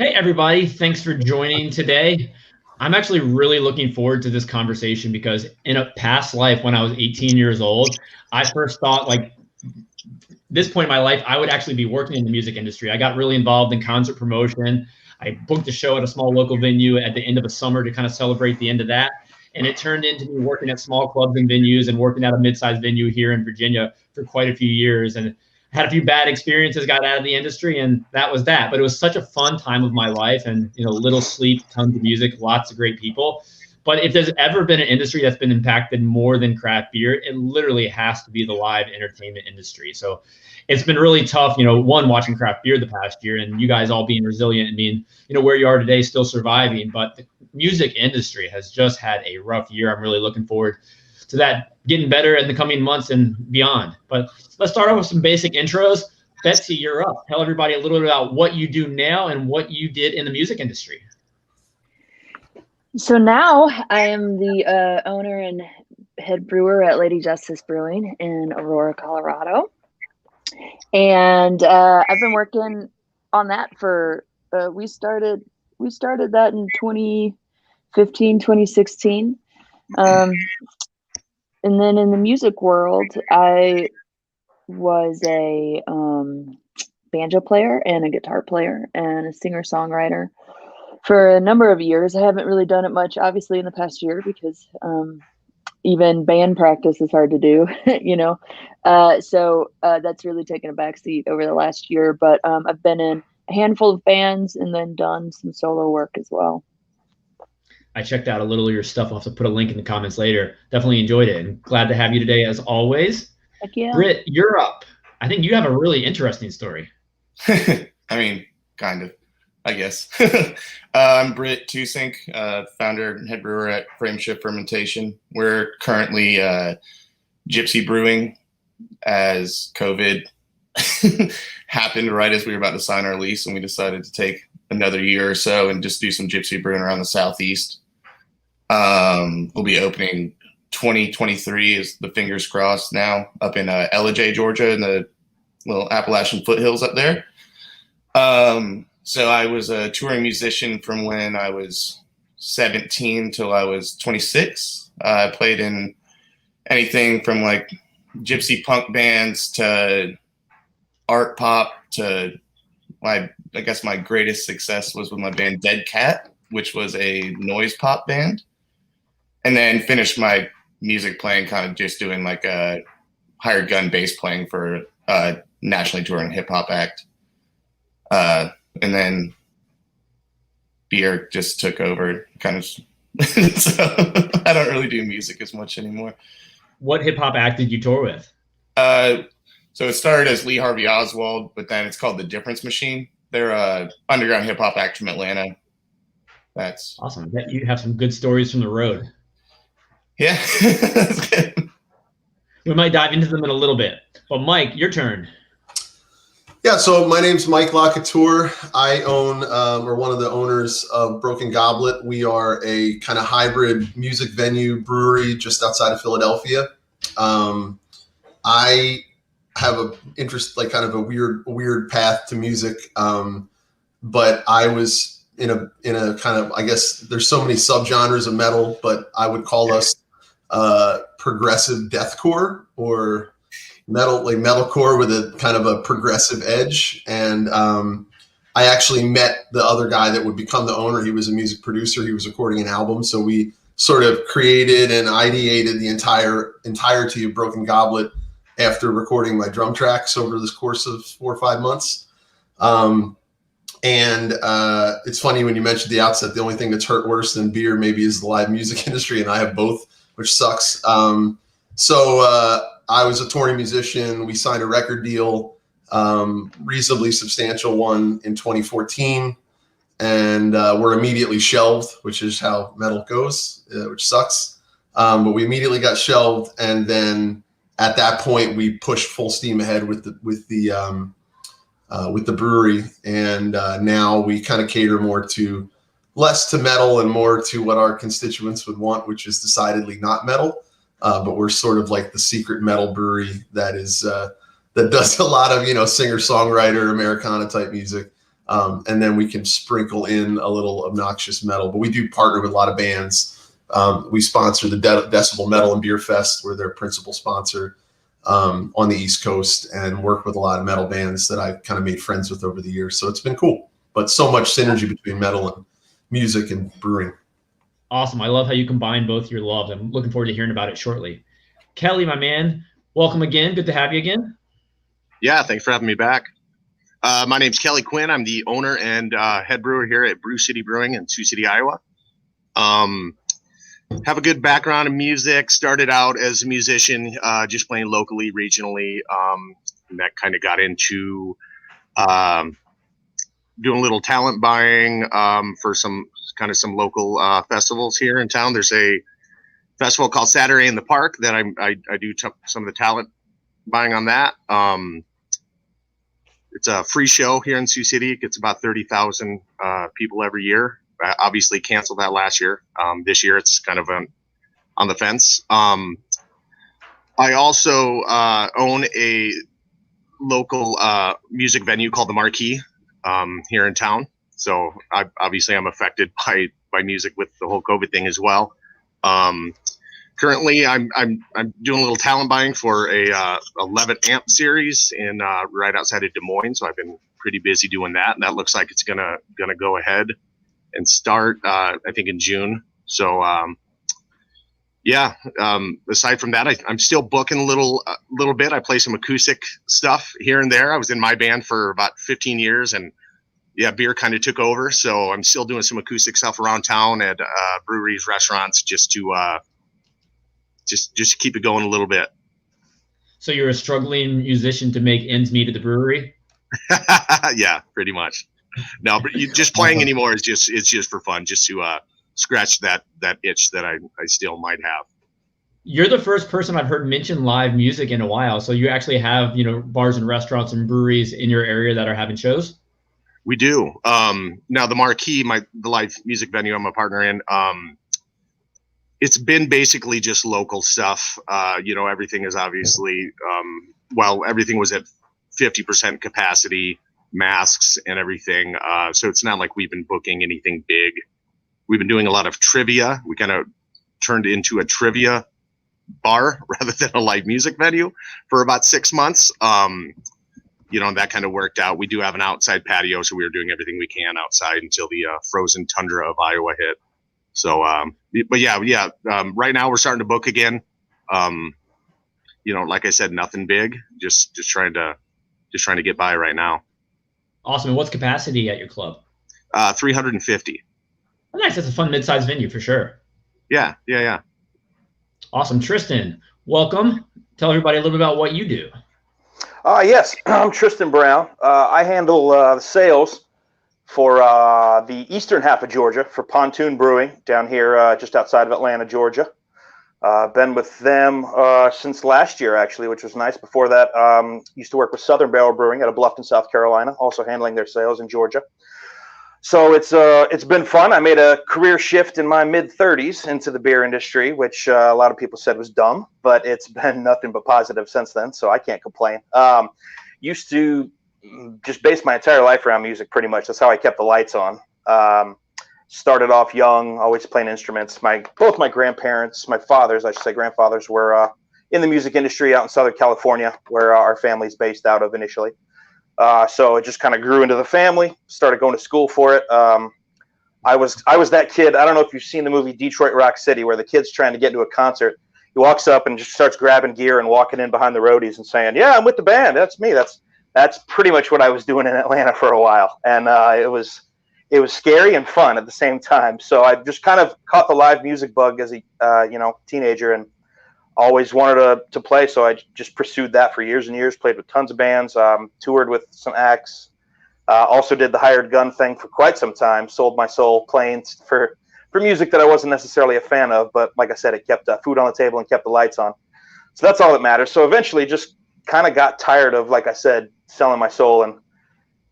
Hey, everybody. Thanks for joining today. I'm actually really looking forward to this conversation because in a past life, when I was 18 years old, I first thought like this point in my life, I would actually be working in the music industry. I got really involved in concert promotion. I booked a show at a small local venue at the end of the summer to kind of celebrate the end of that. And it turned into me working at small clubs and venues and working at a mid-sized venue here in Virginia for quite a few years. And had a few bad experiences, got out of the industry, and that was that. But it was such a fun time of my life, and little sleep, tons of music, lots of great people. But if there's ever been an industry that's been impacted more than craft beer, it literally has to be the live entertainment industry. So it's been really tough, one, watching craft beer the past year and you guys all being resilient and being, where you are today, still surviving. But the music industry has just had a rough year. I'm really looking forward to that getting better in the coming months and beyond. But let's start off with some basic intros. Betsy, you're up. Tell everybody a little bit about what you do now and what you did in the music industry. So now I am the owner and head brewer at Lady Justice Brewing in Aurora, Colorado. And I've been working on that for, we started that in 2015, 2016. And then in the music world, I was a banjo player and a guitar player and a singer-songwriter for a number of years. I haven't really done it much, obviously, in the past year because even band practice is hard to do, So that's really taken a backseat over the last year. But I've been in a handful of bands and then done some solo work as well. I checked out a little of your stuff. I'll have to put a link in the comments later. Definitely enjoyed it and glad to have you today as always. Heck yeah. Britt, you're up. I think you have a really interesting story. I mean, kind of, I guess. I'm Britt Teusink, founder and head brewer at FrameShift Fermentation. We're currently Gypsy Brewing as COVID happened right as we were about to sign our lease, and we decided to take another year or so and just do some Gypsy Brewing around the Southeast. We'll be opening 2023 is the fingers crossed now up in Ellijay, Georgia, in the little Appalachian foothills up there. So I was a touring musician from when I was 17 till I was 26. I played in anything from like gypsy punk bands to art pop to I guess my greatest success was with my band Dead Cat, which was a noise pop band. And then finished my music playing kind of just doing like a hired gun bass playing for a nationally touring hip hop act. And then beer just took over kind of. So I don't really do music as much anymore. What hip hop act did you tour with? So it started as Lee Harvey Oswald, but then it's called The Difference Machine. They're a underground hip hop act from Atlanta. That's awesome. You have some good stories from the road. Yeah. That's good. We might dive into them in a little bit. But Mike, your turn. Yeah, so my name's Mike LaCouture. I own, or one of the owners of Broken Goblet. We are a kind of hybrid music venue brewery just outside of Philadelphia. I have a interest, like kind of a weird path to music. But I was in a kind of, I guess there's so many subgenres of metal, but I would call us progressive deathcore or metalcore with a kind of a progressive edge. And I actually met the other guy that would become the owner. He was a music producer. He was recording an album. So we sort of created and ideated the entirety of Broken Goblet after recording my drum tracks over this course of 4 or 5 months. And it's funny when you mentioned the outset, the only thing that's hurt worse than beer maybe is the live music industry. And I have both, which sucks. So I was a touring musician. We signed a record deal, reasonably substantial one in 2014, and were immediately shelved, which is how metal goes, which sucks. But we immediately got shelved, and then at that point we pushed full steam ahead with the brewery, and now we kind of cater less to metal and more to what our constituents would want, which is decidedly not metal. But we're sort of like the secret metal brewery that does a lot of, singer-songwriter Americana type music. And then we can sprinkle in a little obnoxious metal. But we do partner with a lot of bands. We sponsor the Decibel Metal and Beer Fest. We're their principal sponsor on the East Coast, and work with a lot of metal bands that I've kind of made friends with over the years. So it's been cool. But so much synergy between metal and music and brewing. Awesome. I love how you combine both your loves. I'm looking forward to hearing about it shortly. Kelly, my man, welcome again. Good to have you again. Yeah, thanks for having me back. My name's Kelly Quinn. I'm the owner and head brewer here at Brew City Brewing in Sioux City, Iowa. Have a good background in music. Started out as a musician, just playing locally, regionally. And that kind of got into doing a little talent buying for some local festivals here in town. There's a festival called Saturday in the Park that I do some of the talent buying on that. It's a free show here in Sioux City. It gets about 30,000 people every year. I obviously canceled that last year. This year it's kind of on the fence. I also own a local music venue called the Marquee here in town. So I'm affected by music with the whole COVID thing as well. Currently, I'm doing a little talent buying for a 11 amp series in right outside of Des Moines. So I've been pretty busy doing that, and that looks like it's gonna go ahead and start I think in June. So aside from that, I'm still booking a little bit. I play some acoustic stuff here and there. I was in my band for about 15 years, and beer kind of took over. So I'm still doing some acoustic stuff around town at breweries, restaurants, just to keep it going a little bit. So you're a struggling musician to make ends meet at the brewery? Yeah, pretty much. No, but just playing anymore is just for fun, just to scratch that itch that I still might have. You're the first person I've heard mention live music in a while. So you actually have, bars and restaurants and breweries in your area that are having shows? We do. Now the Marquee, the live music venue I'm a partner in, it's been basically just local stuff. Everything is obviously, everything was at 50% capacity, masks and everything. So it's not like we've been booking anything big. We've been doing a lot of trivia. We kind of turned into a trivia bar rather than a live music venue for about 6 months. And that kind of worked out. We do have an outside patio, so we were doing everything we can outside until the frozen tundra of Iowa hit. So, right now we're starting to book again. Like I said, nothing big, just trying to get by right now. Awesome. And what's capacity at your club? 350. Oh, nice. That's a fun mid-sized venue for sure. Yeah. Awesome. Tristan, welcome. Tell everybody a little bit about what you do. Yes, I'm Tristan Brown. I handle the sales for the eastern half of Georgia for Pontoon Brewing down here just outside of Atlanta, Georgia. Been with them since last year, actually, which was nice. Before that, used to work with Southern Barrel Brewing out of Bluffton, South Carolina, also handling their sales in Georgia. So it's been fun. I made a career shift in my mid-30s into the beer industry, which a lot of people said was dumb, but it's been nothing but positive since then, so I can't complain. Used to just base my entire life around music, pretty much. That's how I kept the lights on. Started off young, always playing instruments. Both my grandparents, my fathers, I should say grandfathers, were in the music industry out in Southern California, where our family's based out of initially. So it just kind of grew into the family, started going to school for it. I was that kid. I don't know if you've seen the movie Detroit Rock City, where the kid's trying to get into a concert. He walks up and just starts grabbing gear and walking in behind the roadies and saying, "Yeah, I'm with the band. That's me." That's pretty much what I was doing in Atlanta for a while. And it was scary and fun at the same time. So I just kind of caught the live music bug as a teenager, and always wanted to play. So I just pursued that for years and years, played with tons of bands, toured with some acts, also did the hired gun thing for quite some time, sold my soul playing for music that I wasn't necessarily a fan of. But like I said, it kept food on the table and kept the lights on. So that's all that matters. So eventually just kind of got tired of, like I said, selling my soul and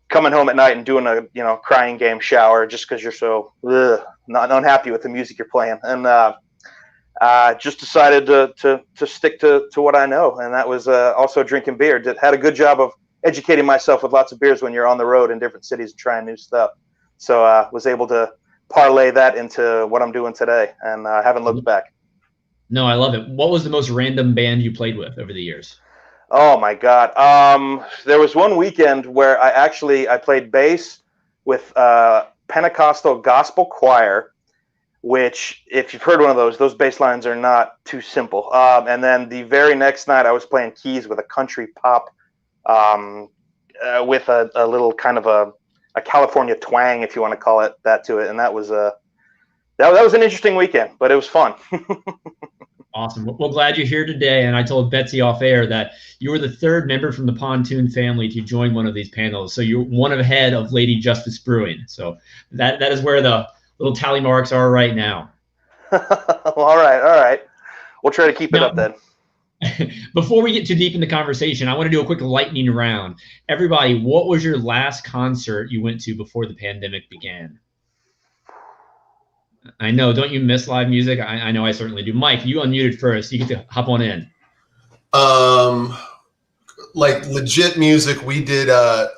coming home at night and doing a crying game shower just because you're so not unhappy with the music you're playing. And just decided to stick to what I know, and that was also drinking beer. Had a good job of educating myself with lots of beers when you're on the road in different cities and trying new stuff. So was able to parlay that into what I'm doing today, and haven't looked back. No, I love it. What was the most random band you played with over the years? Oh my God. There was one weekend where I played bass with Pentecostal Gospel Choir, which, if you've heard one of those bass lines are not too simple. And then the very next night I was playing keys with a country pop with a little kind of a California twang, if you want to call it that, to it. And that was that was an interesting weekend, but it was fun. Awesome. Well, glad you're here today. And I told Betsy off air that you were the third member from the Pontoon family to join one of these panels. So you're one ahead of Lady Justice Brewing. So that is where the little tally marks are right now. All right. We'll try to keep it up then. Before we get too deep in the conversation, I want to do a quick lightning round. Everybody, what was your last concert you went to before the pandemic began? I know, don't you miss live music? I know I certainly do. Mike, you unmuted first. You get to hop on in. Like legit music, we did a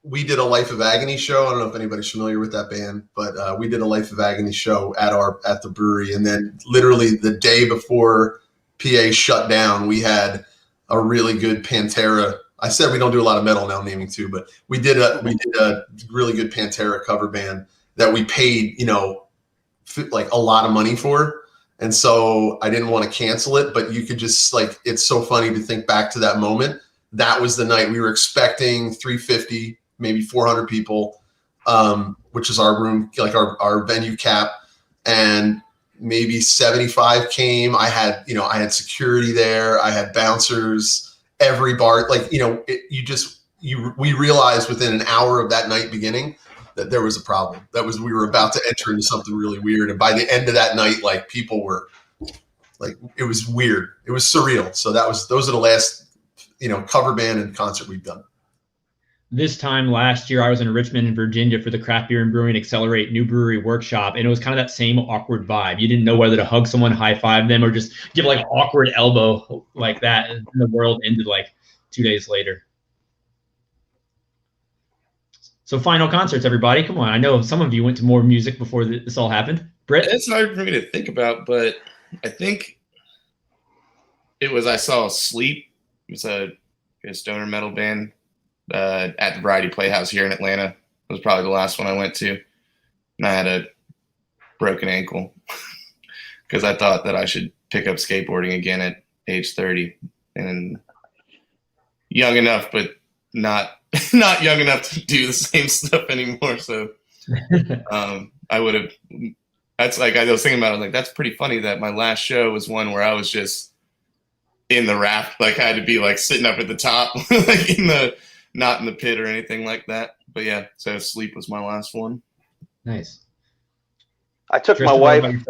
Life of Agony show. I don't know if anybody's familiar with that band, but we did a Life of Agony show at the brewery, and then literally the day before PA shut down, we had a really good Pantera. I said we don't do a lot of metal now, naming two, but we did a really good Pantera cover band that we paid, like a lot of money for. And so I didn't want to cancel it, but you could just it's so funny to think back to that moment. That was the night we were expecting 350, maybe 400 people, which is our room, like our venue cap. And maybe 75 came. I had security there. I had bouncers, every bar, we realized within an hour of that night beginning that there was a problem. We were about to enter into something really weird. And by the end of that night, people were it was weird. It was surreal. So those are the last, cover band and concert we've done. This time last year, I was in Richmond, in Virginia for the Craft Beer and Brewing Accelerate New Brewery Workshop, and it was kind of that same awkward vibe. You didn't know whether to hug someone, high five them, or just give awkward elbow like that. And the world ended 2 days later. So final concerts, everybody. Come on. I know some of you went to more music before this all happened. Britt? It's hard for me to think about, but I think I saw Sleep. It's a stoner metal band. At the Variety Playhouse here in Atlanta. It was probably the last one I went to. And I had a broken ankle because I thought that I should pick up skateboarding again at age 30. And young enough, but not young enough to do the same stuff anymore. So I would have – I was thinking about it, that's pretty funny that my last show was one where I was just in the raft. I had to be sitting up at the top, not in the pit or anything like that. But yeah, so Sleep was my last one. Nice. I took Tristan, my wife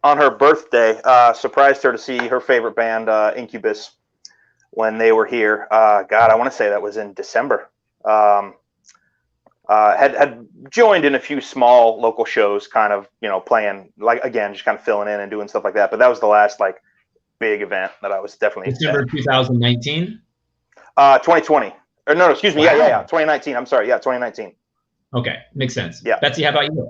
on her birthday, surprised her to see her favorite band, Incubus, when they were here. God, I want to say that was in December. Had joined in a few small local shows, kind of, playing, again, just kind of filling in and doing stuff like that. But that was the last, big event that I was definitely December 2019? 2020. Or no, excuse me. Wow. Yeah. 2019. I'm sorry. Yeah, 2019. Okay. Makes sense. Yeah. Betsy, how about you?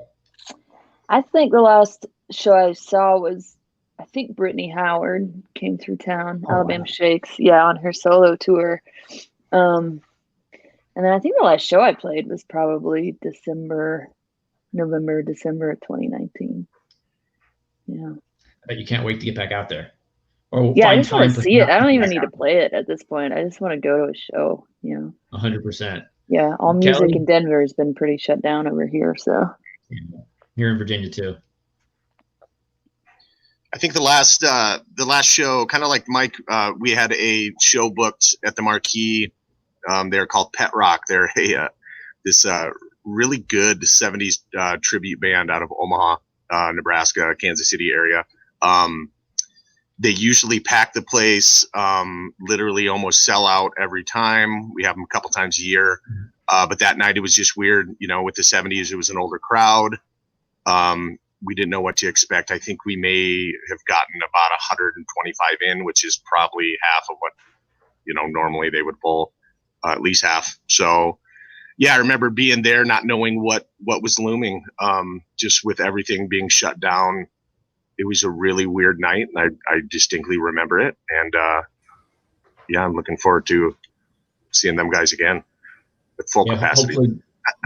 I think the last show I saw was, I think Brittany Howard came through town, Alabama Shakes, on her solo tour. And then I think the last show I played was probably November, December of 2019. Yeah. I bet you can't wait to get back out there. Or I just want to see it. I don't even need to play it at this point. I just want to go to a show, 100%. Yeah, all music Kelly? in Denver has been pretty shut down over here, so. Here in Virginia too. I think the last show, kind of like Mike, we had a show booked at the Marquee. They're called Pet Rock. They're this really good 70s tribute band out of Omaha, Nebraska, Kansas City area. They usually pack the place, literally almost sell out every time. We have them a couple times a year. But that night it was just weird. With the 70s, it was an older crowd. We didn't know what to expect. I think we may have gotten about 125 in, which is probably half of what, normally they would pull. at least half. So yeah, I remember being there, not knowing what was looming, just with everything being shut down. It was a really weird night, and I distinctly remember it. And yeah, I'm looking forward to seeing them guys again at full capacity. Hopefully,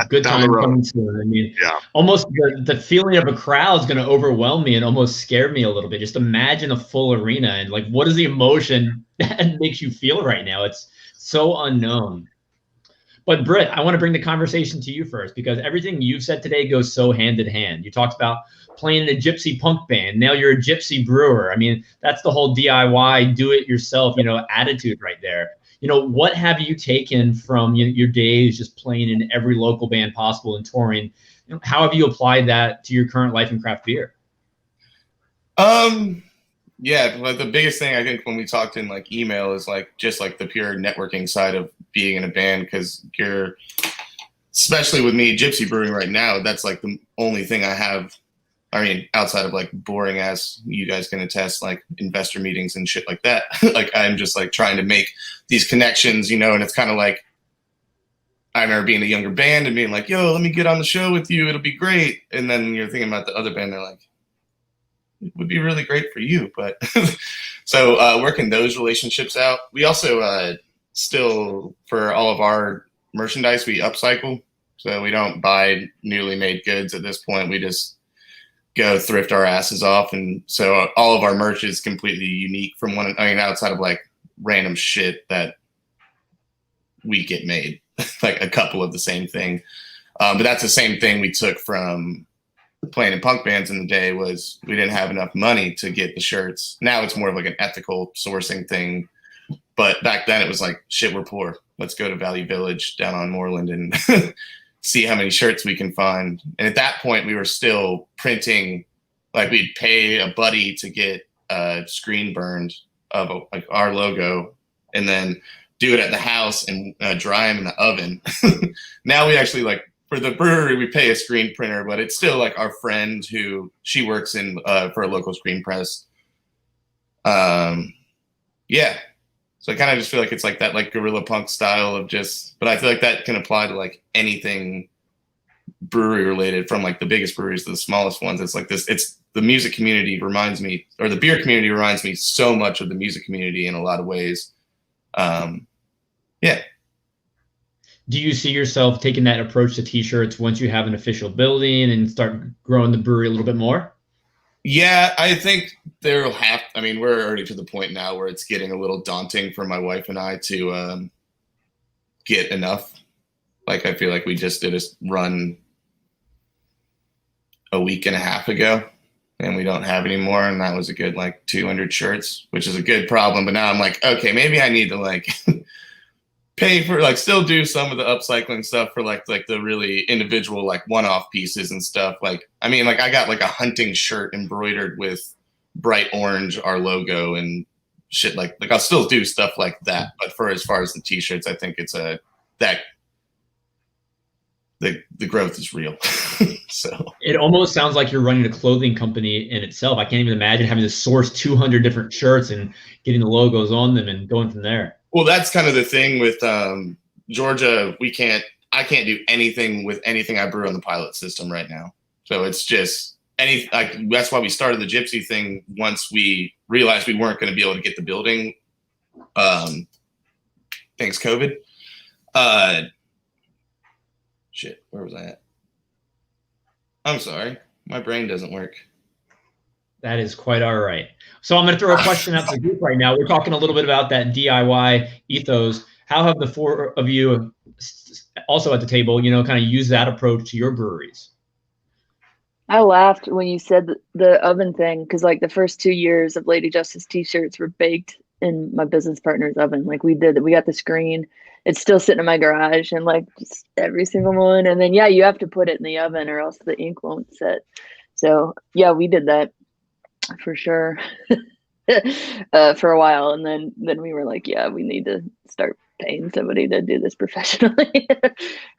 good Down the time road. coming soon. I mean, Yeah. almost the feeling of a crowd is going to overwhelm me and almost scare me a little bit. Just imagine a full arena and like, what is the emotion that makes you feel right now? It's so unknown. But Britt, I want to bring the conversation to you first, because everything you've said today goes so hand in hand. You talked about playing in a gypsy punk band. Now you're a gypsy brewer. I mean, that's the whole DIY, do it yourself, attitude right there. What have you taken from your days just playing in every local band possible and touring? How have you applied that to your current life in craft beer? Yeah, like the biggest thing I think when we talked in like email is like just like the pure networking side of being in a band, because you're, especially with me gypsy brewing right now, that's like the only thing I have. I mean, outside of like boring as you guys can attest, like investor meetings and shit like that. Like I'm just like trying to make these connections, and it's kind of like I remember being a younger band and being like, yo, let me get on the show with you. It'll be great. And then you're thinking about the other band. They're like, it would be really great for you. But so working those relationships out. We also still, for all of our merchandise, we upcycle. So we don't buy newly made goods at this point. We just go thrift our asses off. And so all of our merch is completely unique from one. I mean, outside of like random shit that we get made, like a couple of the same thing. But that's the same thing we took from playing in punk bands in the day, was we didn't have enough money to get the shirts. Now it's more of like an ethical sourcing thing. But back then it was like, shit, we're poor. Let's go to Valley Village down on Moreland and see how many shirts we can find. And at that point we were still printing, like we'd pay a buddy to get a screen burned of like our logo and then do it at the house and dry them in the oven. Now we actually like, for the brewery, we pay a screen printer, but it's still like our friend who she works in for a local screen press. Yeah. So I kind of just feel like it's like that, like guerrilla punk style of just, but I feel like that can apply to like anything brewery related, from like the biggest breweries to the smallest ones. It's like this, it's the music community reminds me, or the beer community reminds me so much of the music community in a lot of ways. Yeah. Do you see yourself taking that approach to t-shirts once you have an official building and start growing the brewery a little bit more? Yeah, I think there'll have, I mean, we're already to the point now where it's getting a little daunting for my wife and I to get enough. Like, I feel like we just did a run a week and a half ago and we don't have any more. And that was a good, like 200 shirts, which is a good problem. But now I'm like, okay, maybe I need to like pay for, like, still do some of the upcycling stuff for like the really individual, like one-off pieces and stuff. Like, I mean, like I got like a hunting shirt embroidered with bright orange, our logo and shit. Like I'll still do stuff like that. But for as far as the t-shirts, I think it's that the growth is real. So it almost sounds like you're running a clothing company in itself. I can't even imagine having to source 200 different shirts and getting the logos on them and going from there. Well, that's kind of the thing with Georgia. I can't do anything with anything I brew on the pilot system right now. So it's just that's why we started the gypsy thing once we realized we weren't going to be able to get the building. Thanks COVID. Shit, where was I at? I'm sorry. My brain doesn't work. That is quite all right. So I'm going to throw a question out to the group right now. We're talking a little bit about that DIY ethos. How have the four of you also at the table, kind of used that approach to your breweries? I laughed when you said the oven thing, because like the first 2 years of Lady Justice t-shirts were baked in my business partner's oven. Like we got the screen. It's still sitting in my garage and like just every single one. And then, yeah, you have to put it in the oven or else the ink won't set. So yeah, we did that for sure for a while. And then we were like, yeah, we need to start paying somebody to do this professionally.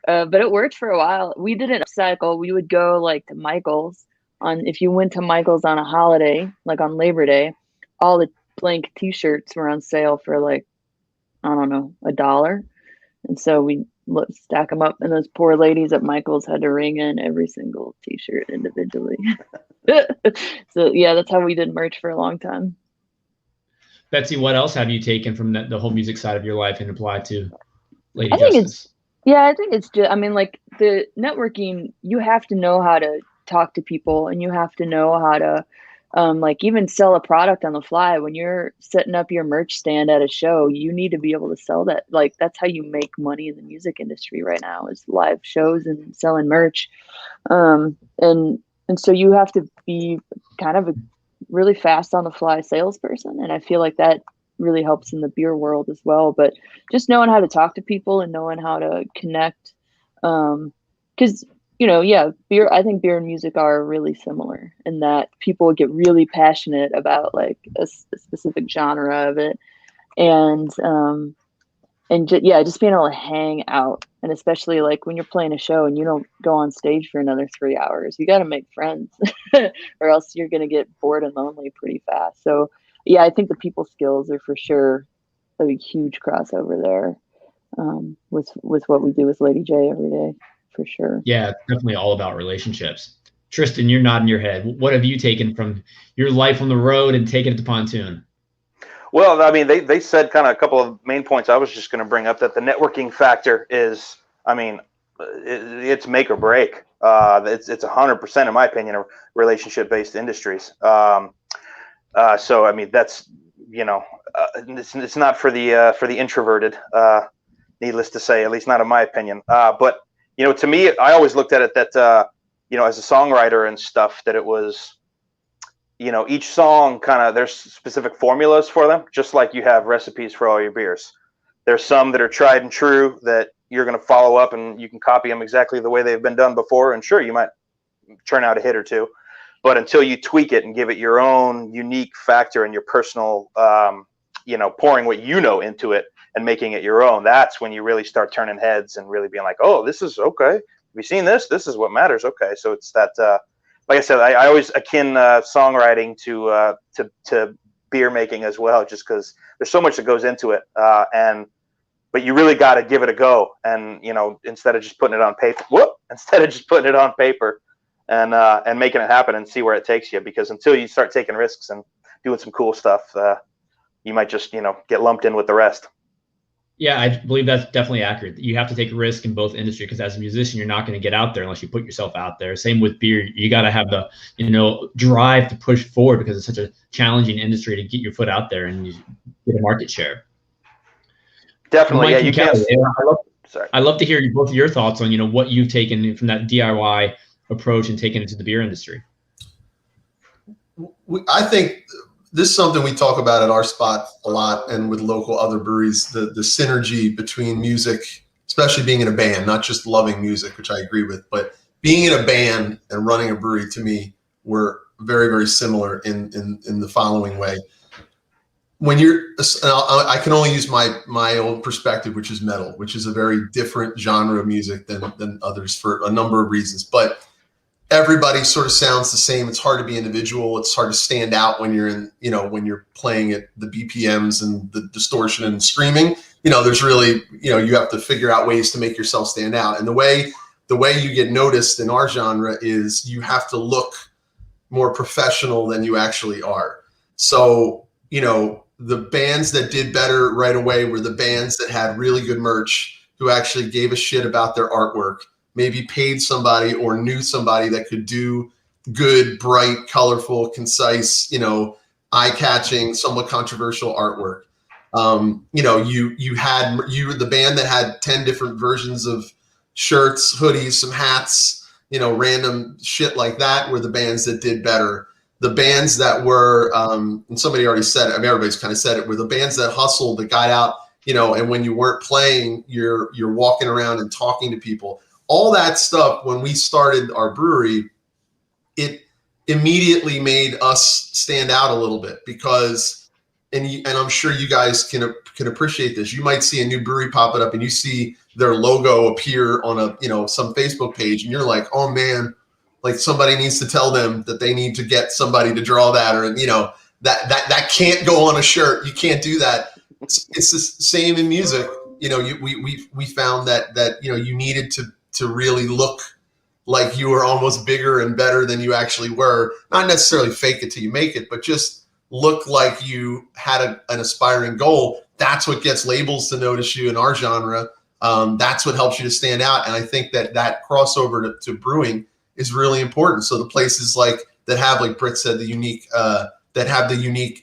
But it worked for a while. We didn't upcycle. We would go like to Michael's if you went to Michael's on a holiday, like on Labor Day, all the blank t-shirts were on sale for like, I don't know, $1. And so we stack them up, and those poor ladies at Michael's had to ring in every single t-shirt individually. So yeah, that's how we did merch for a long time. Betsy, what else have you taken from the whole music side of your life and applied to Lady I think Justice? I think it's just, I mean, like the networking, you have to know how to talk to people, and you have to know how to like even sell a product on the fly. When you're setting up your merch stand at a show, you need to be able to sell that. Like that's how you make money in the music industry right now, is live shows and selling merch. And so you have to be kind of a really fast on the fly salesperson. And I feel like that really helps in the beer world as well. But just knowing how to talk to people and knowing how to connect, because beer, I think beer and music are really similar in that people get really passionate about like a specific genre of it. Just being able to hang out, and especially like when you're playing a show and you don't go on stage for another 3 hours, you got to make friends or else you're going to get bored and lonely pretty fast. So yeah, I think the people skills are for sure a huge crossover there with what we do with Lady J every day, for sure. Yeah, it's definitely all about relationships. Tristan, you're nodding your head. What have you taken from your life on the road and taken it to Pontoon? Well, I mean, they said kind of a couple of main points I was just going to bring up, that the networking factor is, I mean, it's make or break. It's 100%, in my opinion, relationship-based industries. So, I mean, that's, it's not for the introverted, needless to say, at least not in my opinion. But, to me, I always looked at it that, as a songwriter and stuff, that it was, each song there's specific formulas for them, just like you have recipes for all your beers. There's some that are tried and true that you're going to follow up and you can copy them exactly the way they've been done before. And sure, you might turn out a hit or two, but until you tweak it and give it your own unique factor and your personal, pouring what into it and making it your own, that's when you really start turning heads and really being like, oh, this is okay. Have you seen this? This is what matters. Okay. So it's that, like I said, I always akin songwriting to beer making as well, just because there's so much that goes into it. But you really got to give it a go. And, instead of just putting it on paper, and making it happen and see where it takes you, because until you start taking risks and doing some cool stuff, you might just, get lumped in with the rest. Yeah, I believe that's definitely accurate. You have to take a risk in both industry, because as a musician, you're not going to get out there unless you put yourself out there. Same with beer. You got to have the, drive to push forward, because it's such a challenging industry to get your foot out there and you get a market share. Definitely. Mike, yeah, you can't. I'd love to hear both of your thoughts on, what you've taken from that DIY approach and taken it to the beer industry. I think this is something we talk about at our spot a lot, and with local other breweries, the synergy between music, especially being in a band, not just loving music, which I agree with, but being in a band and running a brewery, to me, were very, very similar in the following way. When I can only use my own perspective, which is metal, which is a very different genre of music than others for a number of reasons, but everybody sort of sounds the same. It's hard to be individual. It's hard to stand out when you're when you're playing at the BPMs and the distortion and screaming. There's really, you have to figure out ways to make yourself stand out. And the way you get noticed in our genre is you have to look more professional than you actually are. So, the bands that did better right away were the bands that had really good merch, who actually gave a shit about their artwork, maybe paid somebody or knew somebody that could do good, bright, colorful, concise, eye-catching, somewhat controversial artwork. You were the band that had 10 different versions of shirts, hoodies, some hats, random shit like that, were the bands that did better. The bands that were, and somebody already said it, I mean, everybody's kind of said it, were the bands that hustled, that got out, and when you weren't playing, you're walking around and talking to people. All that stuff, when we started our brewery, it immediately made us stand out a little bit, because, and I'm sure you guys can appreciate this. You might see a new brewery popping up and you see their logo appear on some Facebook page, and you're like, oh man, like somebody needs to tell them that they need to get somebody to draw that, or that can't go on a shirt. You can't do that. It's the same in music. we found that you needed to really look like you were almost bigger and better than you actually were. Not necessarily fake it till you make it, but just look like you had an aspiring goal. That's what gets labels to notice you in our genre. That's what helps you to stand out. And I think that crossover to brewing is really important. So the places that have, like Britt said, the unique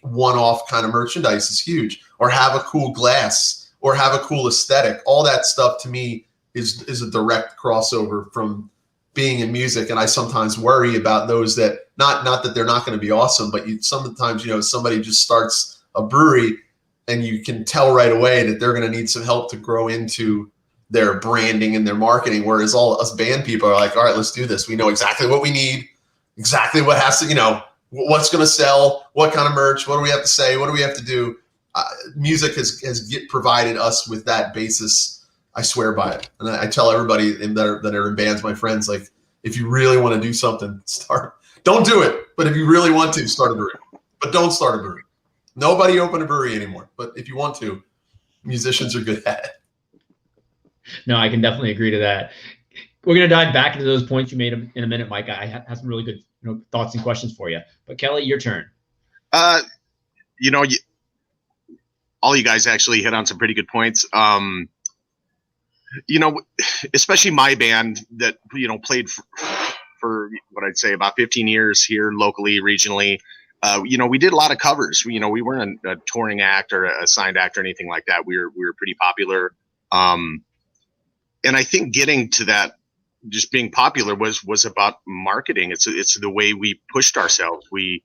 one-off kind of merchandise is huge, or have a cool glass, or have a cool aesthetic. All that stuff to me is a direct crossover from being in music. And I sometimes worry about those that not that they're not going to be awesome, but sometimes somebody just starts a brewery and you can tell right away that they're going to need some help to grow into their branding and their marketing. Whereas all us band people are like, all right, let's do this. We know exactly what we need, exactly what has to, what's going to sell, what kind of merch, what do we have to say, what do we have to do? Music has provided us with that basis. I swear by it. And I tell everybody that are in bands, my friends, like, if you really want to do something, don't do it. But if you really want to, start a brewery. But don't start a brewery. Nobody open a brewery anymore. But if you want to, musicians are good at it. No, I can definitely agree to that. We're going to dive back into those points you made in a minute, Mike. I have some really good thoughts and questions for you. But Kelly, your turn. All you guys actually hit on some pretty good points. Especially my band that, played for what I'd say about 15 years here locally, regionally. We did a lot of covers. We weren't a touring act or a signed act or anything like that. We were pretty popular. And I think getting to that, just being popular was about marketing. It's the way we pushed ourselves. We,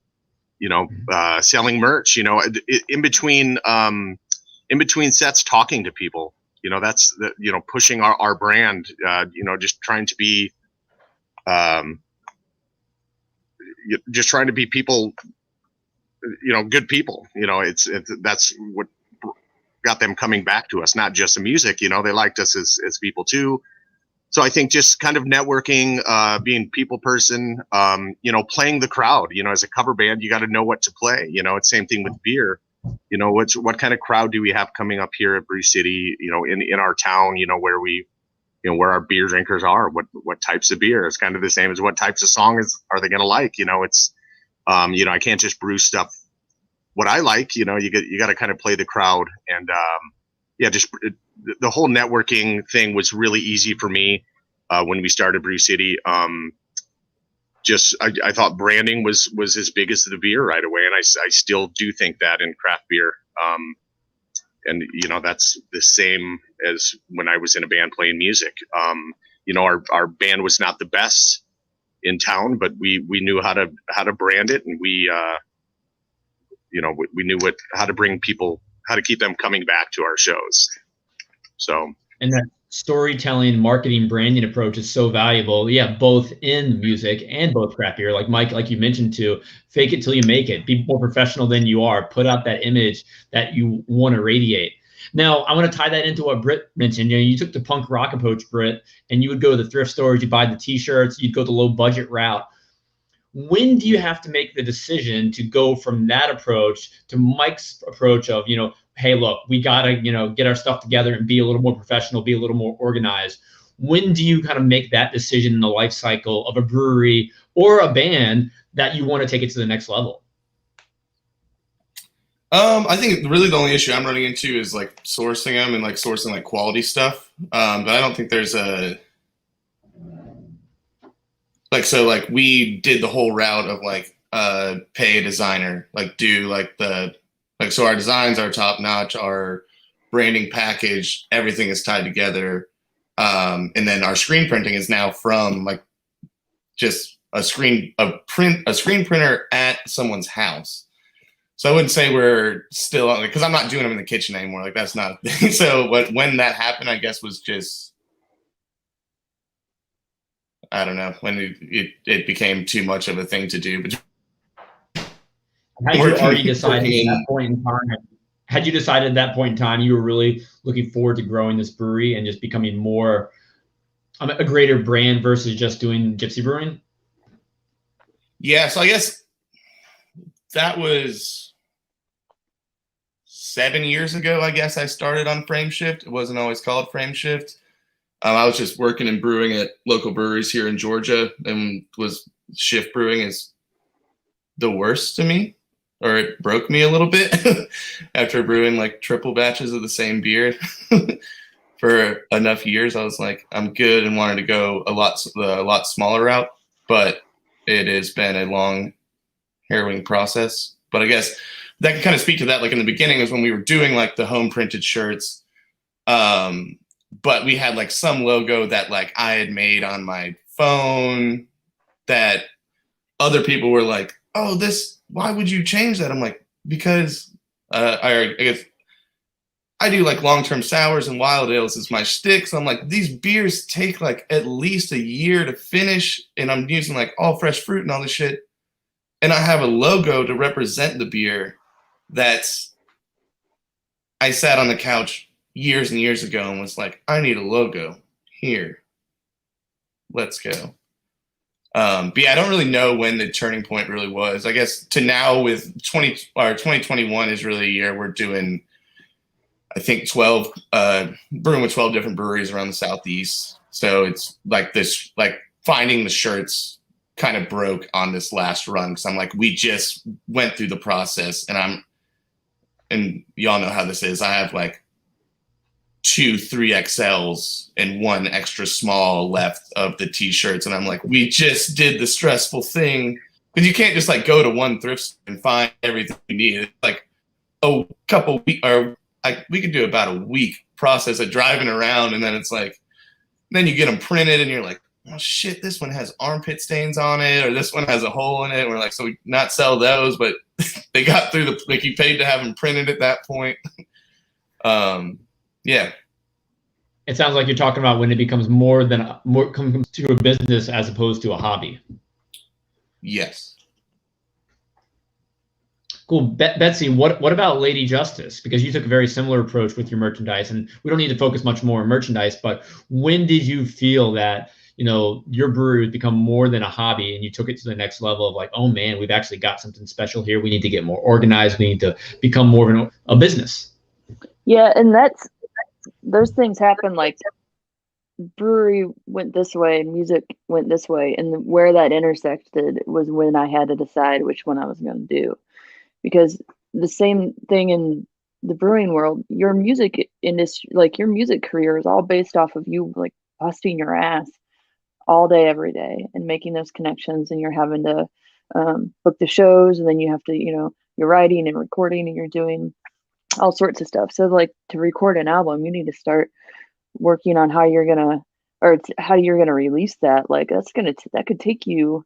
selling merch, in between sets, talking to people, that's pushing our brand, just trying to be, just trying to be people, good people, that's what got them coming back to us, not just the music, they liked us as people too. So I think just kind of networking, being people person, playing the crowd, as a cover band, you got to know what to play, it's same thing with beer. What kind of crowd do we have coming up here at Brew City, in our town, where we, where our beer drinkers are, what types of beer. It's kind of the same as what types of songs are they going to like, it's, I can't just brew stuff what I like, you got to kind of play the crowd. And, just the whole networking thing was really easy for me, when we started Brew City. I thought branding was as big as the beer right away. And I still do think that in craft beer. And that's the same as when I was in a band playing music. Our band was not the best in town, but we knew how to brand it. And we knew how to bring people, how to keep them coming back to our shows. So, and that storytelling, marketing, branding approach is so valuable. Yeah, both in music and both craft beer. Like Mike, like you mentioned, to fake it till you make it. Be more professional than you are. Put out that image that you want to radiate. Now, I want to tie that into what Britt mentioned. You took the punk rock approach, Britt, and you would go to the thrift stores, you buy the T-shirts, you'd go the low budget route. When do you have to make the decision to go from that approach to Mike's approach of, hey, look, we got to, get our stuff together and be a little more professional, be a little more organized? When do you kind of make that decision in the life cycle of a brewery or a band that you want to take it to the next level? I think really the only issue I'm running into is like sourcing them and like sourcing like quality stuff. But I don't think there's so we did the whole route of pay a designer, do so our designs are top notch, our branding package, everything is tied together. And then our screen printing is now from just a screen printer at someone's house. So I wouldn't say we're still on, because I'm not doing them in the kitchen anymore. That's not a thing. So when that happened, I guess was just, I don't know, when it became too much of a thing to do. But had you already decided at that point in time? Had you decided at that point in time you were really looking forward to growing this brewery and just becoming more a greater brand versus just doing gypsy brewing? Yeah, so I guess that was 7 years ago, I guess I started on FrameShift. It wasn't always called FrameShift. I was just working and brewing at local breweries here in Georgia, and was shift brewing is the worst to me, or it broke me a little bit after brewing like triple batches of the same beer for enough years. I was like, I'm good, and wanted to go a lot smaller route, but it has been a long, harrowing process. But I guess that can kind of speak to that. Like in the beginning is when we were doing like the home printed shirts. But we had like some logo that like I had made on my phone that other people were like, oh, why would you change that? I'm like, because I guess I do like long-term sours and wild ales is my shtick. So I'm like, these beers take like at least a year to finish, and I'm using like all fresh fruit and all this shit. And I have a logo to represent the beer I sat on the couch years and years ago and was like, I need a logo here. Let's go. But yeah, I don't really know when the turning point really was. I guess to now with 2021 is really a year we're doing, I think brewing with 12 different breweries around the Southeast. So it's like this, like finding the shirts kind of broke on this last run. Cause I'm like, we just went through the process, and y'all know how this is. I have like 2 3XLs and 1 extra small left of the t-shirts, and I'm like, we just did the stressful thing, because you can't just like go to one thrift store and find everything you need. It's like a couple weeks, or like we could do about a week process of driving around, and then it's like, then you get them printed and you're like, oh shit, this one has armpit stains on it, or this one has a hole in it. We're like, so we not sell those, but they got through like you paid to have them printed at that point. Yeah. It sounds like you're talking about when it becomes more comes to a business as opposed to a hobby. Yes. Cool. Betsy, what about Lady Justice? Because you took a very similar approach with your merchandise, and we don't need to focus much more on merchandise, but when did you feel that, your brewery would become more than a hobby and you took it to the next level of like, oh man, we've actually got something special here. We need to get more organized. We need to become more of a business. Yeah. And those things happen. Like brewery went this way, music went this way. And where that intersected was when I had to decide which one I was going to do. Because the same thing in the brewing world, your music industry, like your music career is all based off of you like busting your ass all day, every day, and making those connections. And you're having to book the shows, and then you have to, you're writing and recording, and you're doing all sorts of stuff. So like to record an album, you need to start working on how you're gonna release that. Like that could take you.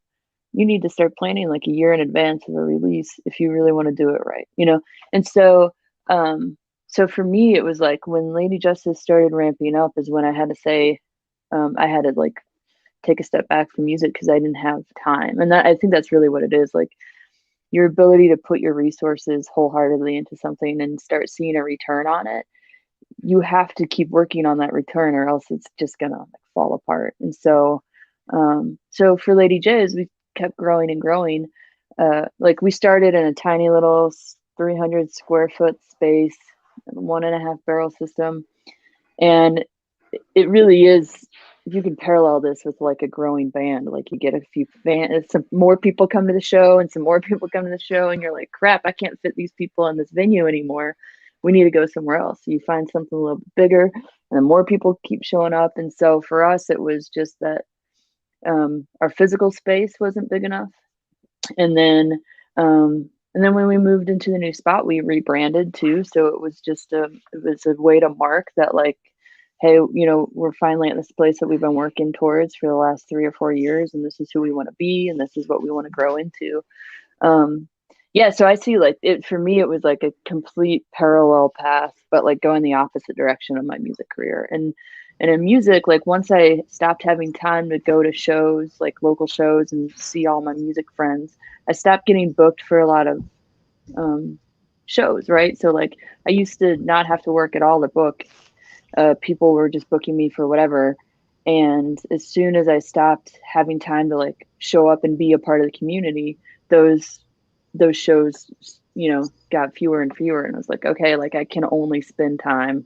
You need to start planning like a year in advance of a release if you really want to do it right, And so, so for me, it was like when Lady Justice started ramping up is when I had to say, I had to like take a step back from music because I didn't have time. And I think that's really what it is. Like your ability to put your resources wholeheartedly into something and start seeing a return on it. You have to keep working on that return, or else it's just gonna like fall apart. And so, so for Lady J's, we kept growing and growing. Like we started in a tiny little 300 square foot space, 1.5 barrel system. And it really is, you can parallel this with like a growing band. Like you get a few fans, some more people come to the show, and some more people come to the show, and you're like, crap, I can't fit these people in this venue anymore. We need to go somewhere else. So you find something a little bit bigger, and then more people keep showing up. And so for us, it was just that our physical space wasn't big enough. And then when we moved into the new spot, we rebranded too. So it was just it was a way to mark that, like, hey, we're finally at this place that we've been working towards for the last 3 or 4 years, and this is who we want to be, and this is what we want to grow into. Yeah, so I see like it for me, it was like a complete parallel path, but like going the opposite direction of my music career. And in music, like once I stopped having time to go to shows, like local shows, and see all my music friends, I stopped getting booked for a lot of shows, right? So like I used to not have to work at all to book. People were just booking me for whatever. And as soon as I stopped having time to like show up and be a part of the community, those shows got fewer and fewer, and I was like, okay, like I can only spend time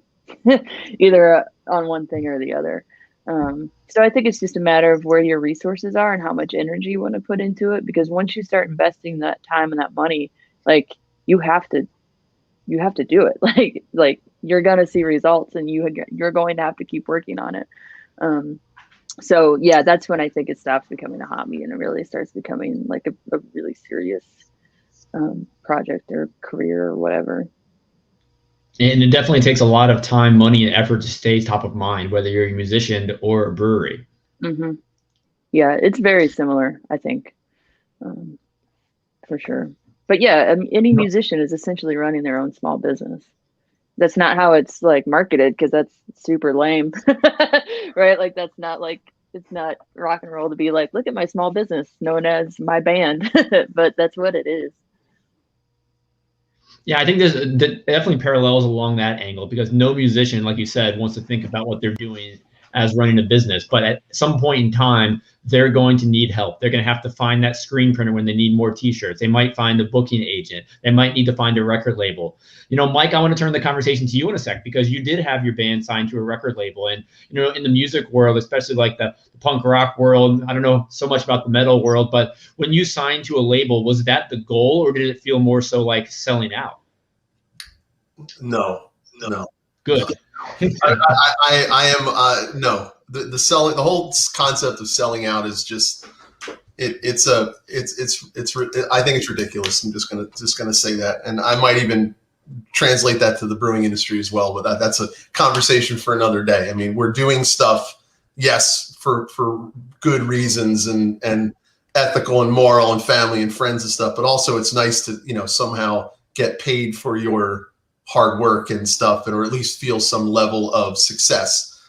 either on one thing or the other. So I think it's just a matter of where your resources are and how much energy you want to put into it, because once you start investing that time and that money, like you have to do it. Like you're going to see results, and you're going to have to keep working on it. So yeah, that's when I think it stops becoming a hobby and it really starts becoming like a really serious project or career or whatever. And it definitely takes a lot of time, money, and effort to stay top of mind, whether you're a musician or a brewery. Mm-hmm. Yeah, it's very similar, I think, for sure. But yeah, any musician is essentially running their own small business. That's not how it's like marketed, because that's super lame, right? Like that's not like, it's not rock and roll to be like, look at my small business known as my band, but that's what it is. Yeah, I think there's definitely parallels along that angle, because no musician, like you said, wants to think about what they're doing as running a business. But at some point in time, they're going to need help. They're going to have to find that screen printer when they need more T-shirts. They might find a booking agent. They might need to find a record label. Mike, I want to turn the conversation to you in a sec, because you did have your band signed to a record label. And, in the music world, especially like the punk rock world, I don't know so much about the metal world, but when you signed to a label, was that the goal, or did it feel more so like selling out? No. Good. I am no. The selling, the whole concept of selling out is just I think it's ridiculous. I'm just gonna say that, and I might even translate that to the brewing industry as well. But that's a conversation for another day. I mean, we're doing stuff, yes, for good reasons and ethical and moral and family and friends and stuff. But also, it's nice to somehow get paid for your hard work and stuff, or at least feel some level of success.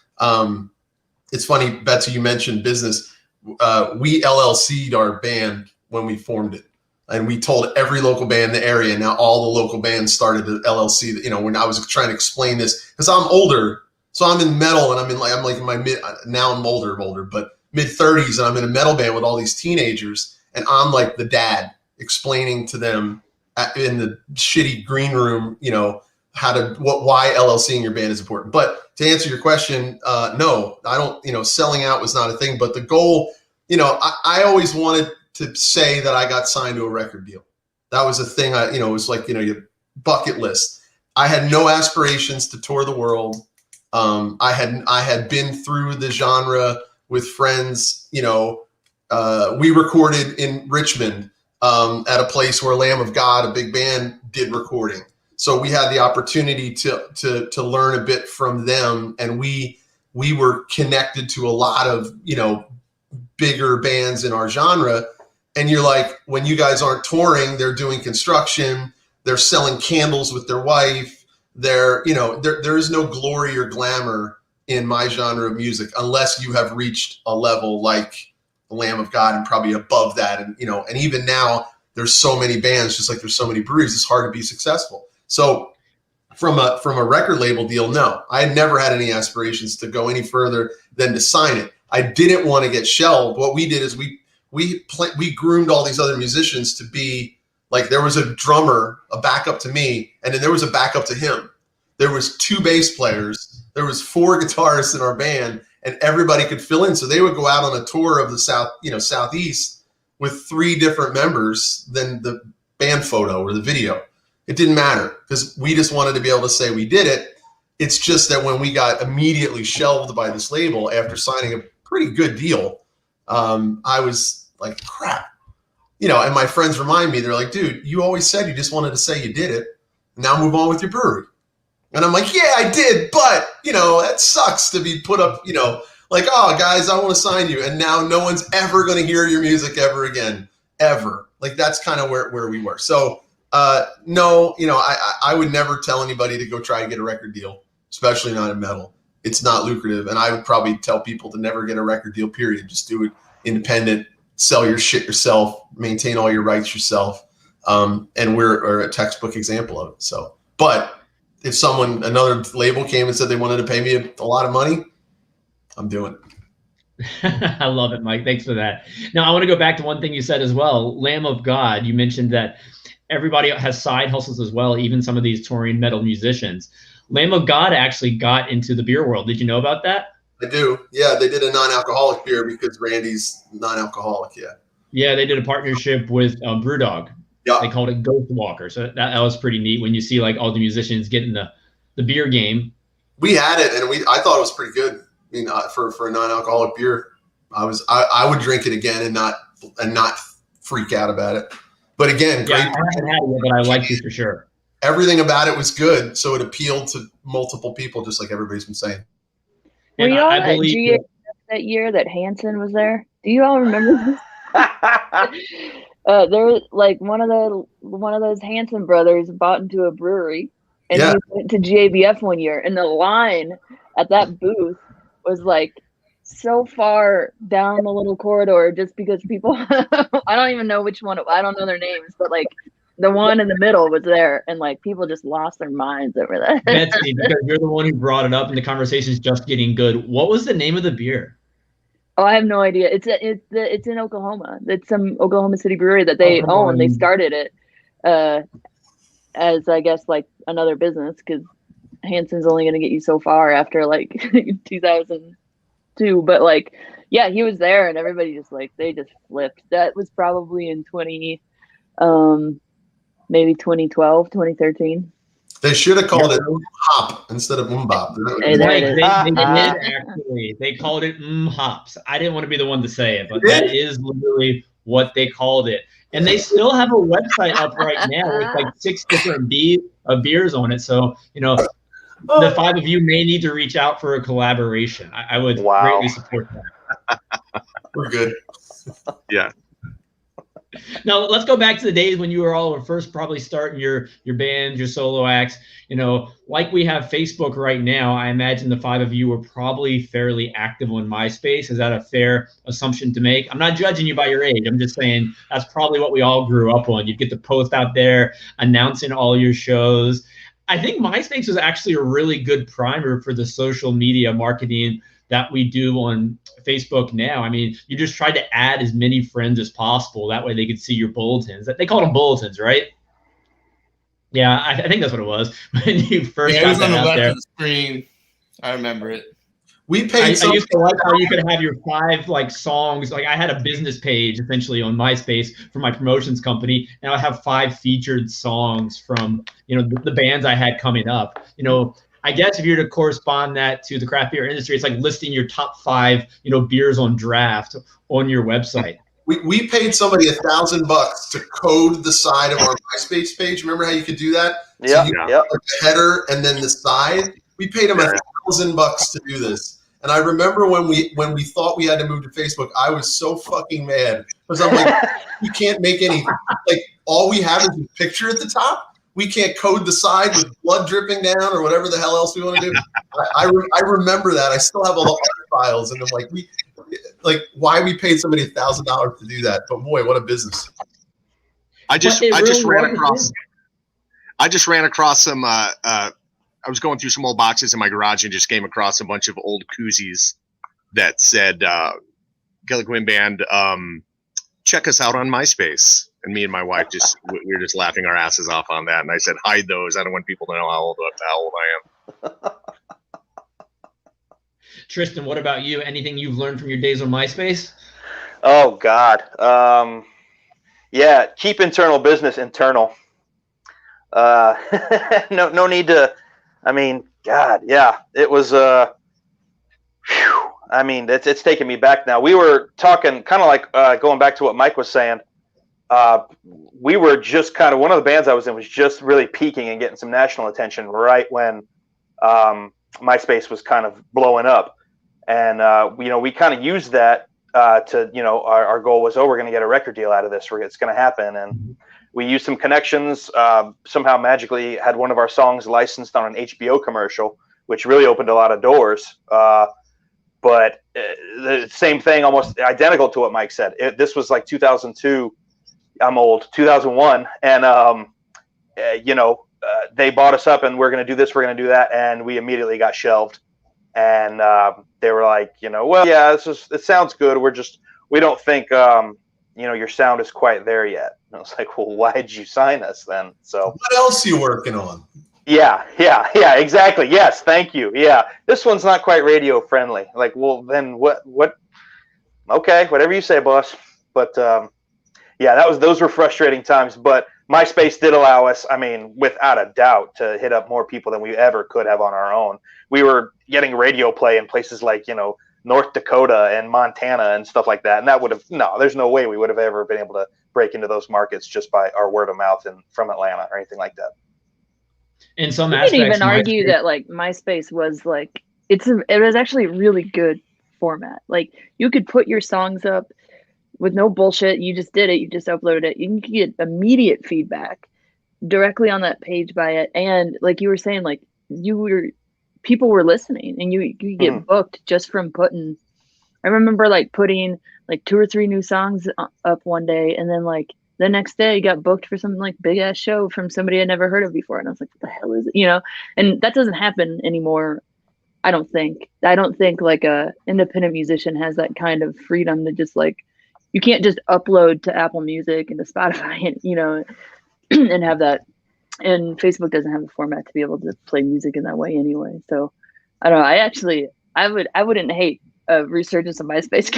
It's funny, Betsy, you mentioned business. We LLC'd our band when we formed it, and we told every local band in the area. Now all the local bands started to LLC. When I was trying to explain this, because I'm older, so I'm in metal, and I'm like in my I'm older, but mid 30s, and I'm in a metal band with all these teenagers, and I'm like the dad explaining to them in the shitty green room, why LLCing your band is important. But to answer your question, no, I don't, selling out was not a thing, but the goal, I always wanted to say that I got signed to a record deal. That was a thing. It was like, your bucket list. I had no aspirations to tour the world. I had been through the genre with friends. We recorded in Richmond at a place where Lamb of God, a big band, did recording. So we had the opportunity to learn a bit from them, and we were connected to a lot of bigger bands in our genre. And you're like, when you guys aren't touring, they're doing construction, they're selling candles with their wife. There is no glory or glamour in my genre of music unless you have reached a level like the Lamb of God and probably above that. And and even now there's so many bands, just like there's so many breweries, it's hard to be successful. So from a record label deal, no, I had never had any aspirations to go any further than to sign it. I didn't want to get shelved. What we did is we groomed all these other musicians to be like, there was a drummer, a backup to me, and then there was a backup to him. There was 2 bass players, there was 4 guitarists in our band, and everybody could fill in. So they would go out on a tour of the Southeast with 3 different members than the band photo or the video. It didn't matter, because we just wanted to be able to say we did it. It's just that when we got immediately shelved by this label after signing a pretty good deal, I was like, crap. And my friends remind me, they're like, dude, you always said you just wanted to say you did it. Now move on with your brewery. And I'm like, yeah, I did. But, that sucks to be put up, like, oh, guys, I want to sign you. And now no one's ever going to hear your music ever again, ever. Like, that's kind of where we were. So, no, I would never tell anybody to go try to get a record deal, especially not in metal. It's not lucrative. And I would probably tell people to never get a record deal, period. Just do it independent, sell your shit yourself, maintain all your rights yourself. And we're a textbook example of it. So, but if another label came and said they wanted to pay me a lot of money, I'm doing it. I love it, Mike. Thanks for that. Now, I want to go back to one thing you said as well. Lamb of God. You mentioned that everybody has side hustles as well, even some of these touring metal musicians. Lamb of God actually got into the beer world. Did you know about that? I do. Yeah, they did a non-alcoholic beer because Randy's non-alcoholic. Yeah. Yeah, they did a partnership with Brewdog. Yeah. They called it Ghost Walker. So that was pretty neat when you see like all the musicians getting the beer game. We had it, and I thought it was pretty good. I mean, for a non-alcoholic beer, I would drink it again and not freak out about it. But again, great. Yeah, I haven't had it, but I liked it for sure. Everything about it was good, so it appealed to multiple people, just like everybody's been saying. Were you all at GA that year that Hanson was there? Do you all remember this? There was like one of those Hanson brothers bought into a brewery, and he went to GABF one year, and the line at that booth was like so far down the little corridor, just because people I don't even know which one. I don't know their names, but like the one in the middle was there, and like people just lost their minds over that. Betsy, because you're the one who brought it up, and the conversation's just getting good. What was the name of the beer? Oh, I have no idea. It's in Oklahoma. It's some Oklahoma City brewery that they own. They started it as, I guess, like another business, because Hanson's only going to get you so far after like 2002. But like, yeah, he was there, and everybody just like they just flipped. That was probably in maybe 2012, 2013. They should have called it hop instead of bop. They did actually. They called it hops. I didn't want to be the one to say it, but that is literally what they called it. And they still have a website up right now with like 6 different beers on it. So, the 5 of you may need to reach out for a collaboration. I would greatly support that. We're good. Yeah. Now let's go back to the days when you were all first probably starting your bands, your solo acts. Like we have Facebook right now, I imagine the 5 of you were probably fairly active on MySpace. Is that a fair assumption to make? I'm not judging you by your age. I'm just saying that's probably what we all grew up on. You'd get the post out there announcing all your shows. I think MySpace was actually a really good primer for the social media marketing that we do on Facebook now. I mean, you just tried to add as many friends as possible. That way they could see your bulletins. They called them bulletins, right? Yeah, I think that's what it was when you first got that out there. Of the screen. I remember it. We paid. I used to like how you could have your 5 like songs. Like I had a business page essentially on MySpace for my promotions company, and I have 5 featured songs from the bands I had coming up. I guess if you were to correspond that to the craft beer industry, it's like listing your top 5, beers on draft on your website. We paid somebody $1,000 to code the side of our MySpace page. Remember how you could do that? Yeah. So the header and then the side. We paid them $1,000 to do this. And I remember when we thought we had to move to Facebook, I was so fucking mad because I'm like, you can't make any like all we have is a picture at the top. We can't code the side with blood dripping down or whatever the hell else we want to do. I remember that. I still have all the art files, and I'm like, why we paid somebody $1,000 to do that? But boy, what a business! I just ran across some. I was going through some old boxes in my garage and just came across a bunch of old koozies that said Kelly Quinn Band. Check us out on MySpace. And me and my wife we were just laughing our asses off on that. And I said, hide those. I don't want people to know how old I am. Tristan, what about you? Anything you've learned from your days on MySpace? Oh God. Yeah. Keep internal business internal. No need to, God, yeah, it was, it's taking me back now. We were talking kind of like, going back to what Mike was saying. We were just kind of one of the bands I was in was just really peaking and getting some national attention right when MySpace was kind of blowing up, and we kind of used that to our goal was we're going to get a record deal out of this. It's going to happen, and we used some connections. Somehow magically had one of our songs licensed on an HBO commercial, which really opened a lot of doors. But the same thing, almost identical to what Mike said. This was like 2002. I'm old, 2001. And, they bought us up and we're going to do this, we're going to do that. And we immediately got shelved. And they were like, well, yeah, it sounds good. We don't think, your sound is quite there yet. And I was like, well, why did you sign us then? So what else are you working on? Yeah, exactly. Yes, thank you. Yeah, this one's not quite radio friendly. Like, well, then what? Okay, whatever you say, boss. But those were frustrating times. But MySpace did allow us, without a doubt, to hit up more people than we ever could have on our own. We were getting radio play in places like, North Dakota and Montana and stuff like that. And there's no way we would have ever been able to break into those markets just by our word of mouth and from Atlanta or anything like that. In some aspects, you could even argue MySpace, that like MySpace was like it was actually a really good format. Like you could put your songs up with no bullshit. You just did it. You just uploaded it. You can get immediate feedback directly on that page by it. And like you were saying, like people were listening, and you get booked just from putting. I remember like putting like 2 or 3 new songs up one day, and then like the next day I got booked for some like big ass show from somebody I'd never heard of before. And I was like, what the hell is it? And that doesn't happen anymore. I don't think like a independent musician has that kind of freedom to just like, you can't just upload to Apple Music and to Spotify and, and have that. And Facebook doesn't have a format to be able to play music in that way anyway. So I don't know. I wouldn't hate a resurgence of MySpace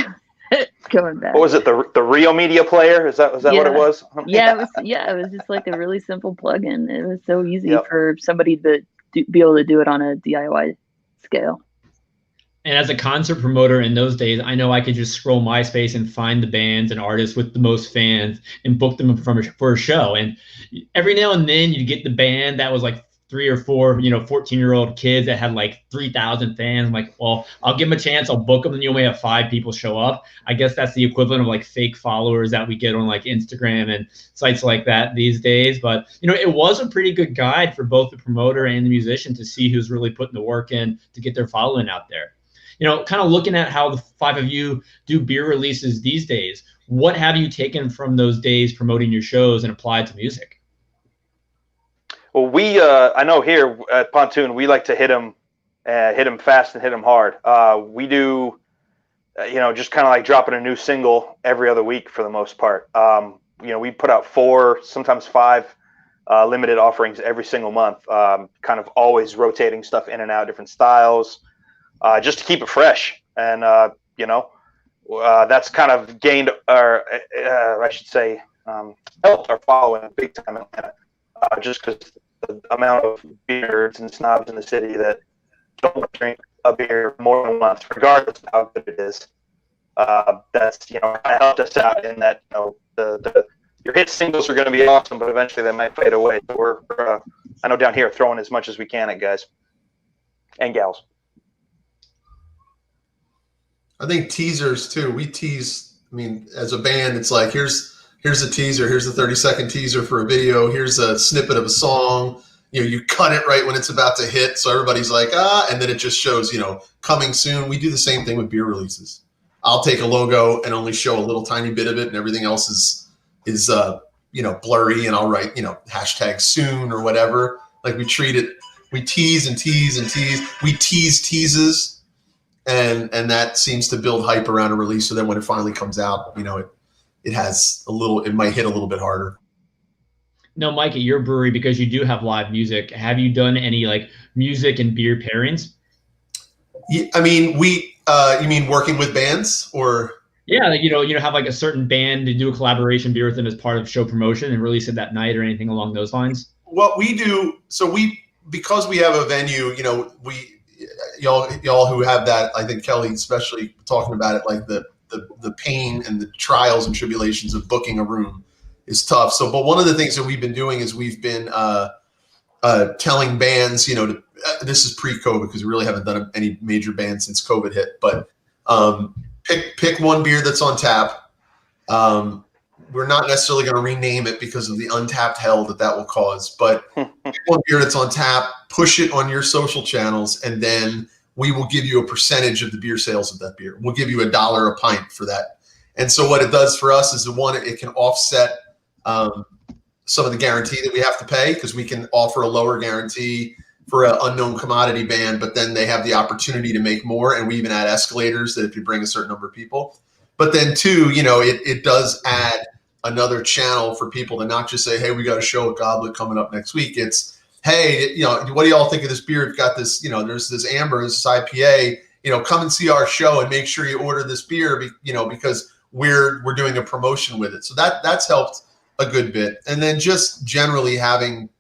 coming back. What was it? The Rio Media Player? Is that what it was? Yeah, it was just like a really simple plugin. It was so easy for somebody to be able to do it on a DIY scale. And as a concert promoter in those days, I know I could just scroll MySpace and find the bands and artists with the most fans and book them for a show. And every now and then you get the band that was like 3 or 4, 14-year-old kids that had like 3,000 fans. I'm like, well, I'll give them a chance. I'll book them. And you only have 5 people show up. I guess that's the equivalent of like fake followers that we get on like Instagram and sites like that these days. But, it was a pretty good guide for both the promoter and the musician to see who's really putting the work in to get their following out there. Kind of looking at how the 5 of you do beer releases these days, what have you taken from those days promoting your shows and applied to music? Well, I know here at Pontoon, we like to hit them fast and hit them hard. We do, just kind of like dropping a new single every other week for the most part. We put out 4, sometimes 5 limited offerings every single month, kind of always rotating stuff in and out, different styles, just to keep it fresh. And, that's kind of gained helped our following big time in Atlanta, just because the amount of beards and snobs in the city that don't drink a beer more than once, regardless of how good it is. That's kind of helped us out in that your hit singles are going to be awesome, but eventually they might fade away. So we're I know down here throwing as much as we can at guys and gals. I think teasers too. We tease. As a band, it's like here's a teaser. Here's a 30-second teaser for a video. Here's a snippet of a song. You cut it right when it's about to hit, so everybody's like, and then it just shows, coming soon. We do the same thing with beer releases. I'll take a logo and only show a little tiny bit of it, and everything else is blurry, and I'll write, hashtag soon or whatever. Like we treat it, we tease and tease and tease. We tease teases, and that seems to build hype around a release. So then when it finally comes out, it might hit a little bit harder. No, Mike, at your brewery, because you do have live music, have you done any like music and beer pairings? Yeah, you mean working with bands or? Yeah, have like a certain band to do a collaboration beer with them as part of show promotion and release it that night or anything along those lines? What we do, because we have a venue, y'all who have that, I think Kelly especially talking about it, like the pain and the trials and tribulations of booking a room is tough. So, but one of the things that we've been doing is we've been telling bands, this is pre-COVID because we really haven't done any major bands since COVID hit, but pick one beer that's on tap. We're not necessarily going to rename it because of the untapped hell that will cause, but pick one beer that's on tap, push it on your social channels, and then we will give you a percentage of the beer sales of that beer. We'll give you $1 a pint for that. And so what it does for us is it can offset some of the guarantee that we have to pay because we can offer a lower guarantee for an unknown commodity band, but then they have the opportunity to make more. And we even add escalators that if you bring a certain number of people. But then too, it does add another channel for people to not just say, hey, we got a show at Goblet coming up next week. It's, hey, what do y'all think of this beer? We've got this, there's this amber, this IPA, come and see our show and make sure you order this beer, because we're doing a promotion with it. So that's helped a good bit. And then just generally having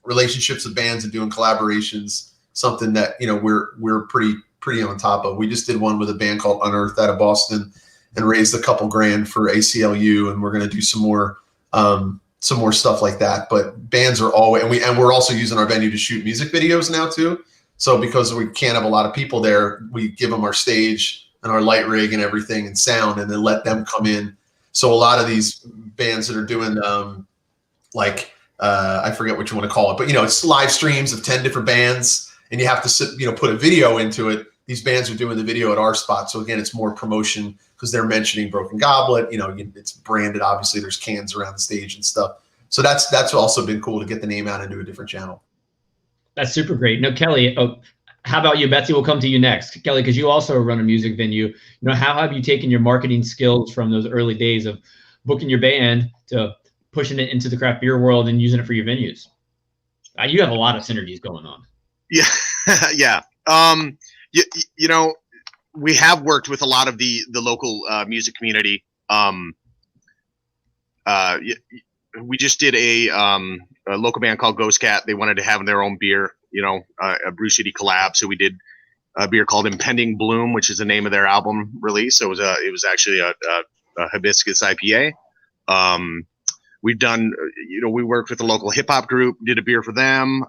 relationships with bands and doing collaborations, something that, we're pretty on top of. We just did one with a band called Unearthed out of Boston and raised a couple grand for ACLU. And we're going to do some more stuff like that. But bands are always, and we're also using our venue to shoot music videos now too. So because we can't have a lot of people there, we give them our stage and our light rig and everything and sound, and then let them come in. So a lot of these bands that are doing I forget what you want to call it, but it's live streams of 10 different bands, and you have to sit, put a video into it. These bands are doing the video at our spot. So again, it's more promotion because they're mentioning Broken Goblet. It's branded. Obviously, there's cans around the stage and stuff. So that's also been cool to get the name out into a different channel. That's super great. No, Kelly, how about you? Betsy, we'll come to you next. Kelly, because you also run a music venue. How have you taken your marketing skills from those early days of booking your band to pushing it into the craft beer world and using it for your venues? You have a lot of synergies going on. Yeah. Yeah. We have worked with a lot of the local music community. We just did a local band called Ghost Cat. They wanted to have their own beer, a Brew City collab. So we did a beer called Impending Bloom, which is the name of their album release. So it was actually a hibiscus IPA. We've done, we worked with a local hip hop group, did a beer for them.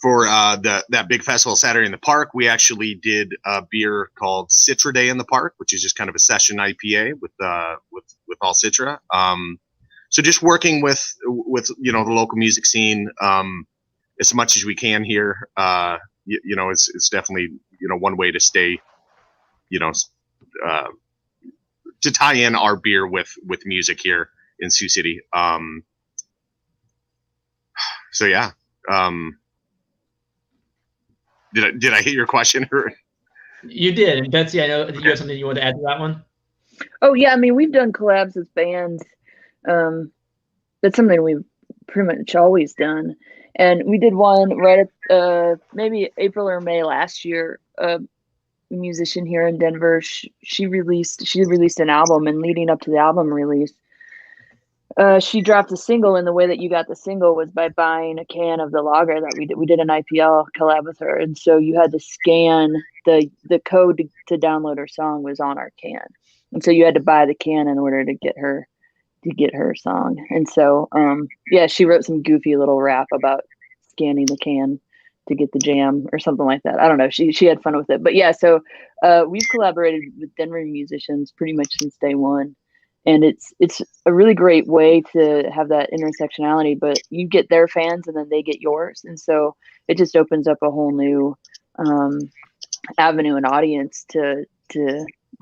For that big festival Saturday in the Park, we actually did a beer called Citra Day in the Park, which is just kind of a session IPA with all Citra. So just working with the local music scene as much as we can here. It's definitely one way to stay, to tie in our beer with music here in Sioux City. So yeah. Did I hit your question? You did. And Betsy, I know that you have something you want to add to that one. Oh yeah, I mean, we've done collabs with bands. That's something we've pretty much always done. And we did one right at maybe April or May last year. A musician here in Denver, she released an album, and leading up to the album release, she dropped a single, and the way that you got the single was by buying a can of the lager that we did. We did an IPL collab with her, and so you had to scan the code to download her song was on our can, and so you had to buy the can in order to get her song. And so she wrote some goofy little rap about scanning the can to get the jam or something like that. I don't know. She had fun with it, but yeah. So we've collaborated with Denver musicians pretty much since day one. And it's a really great way to have that intersectionality, but you get their fans and then they get yours. And so it just opens up a whole new avenue and audience to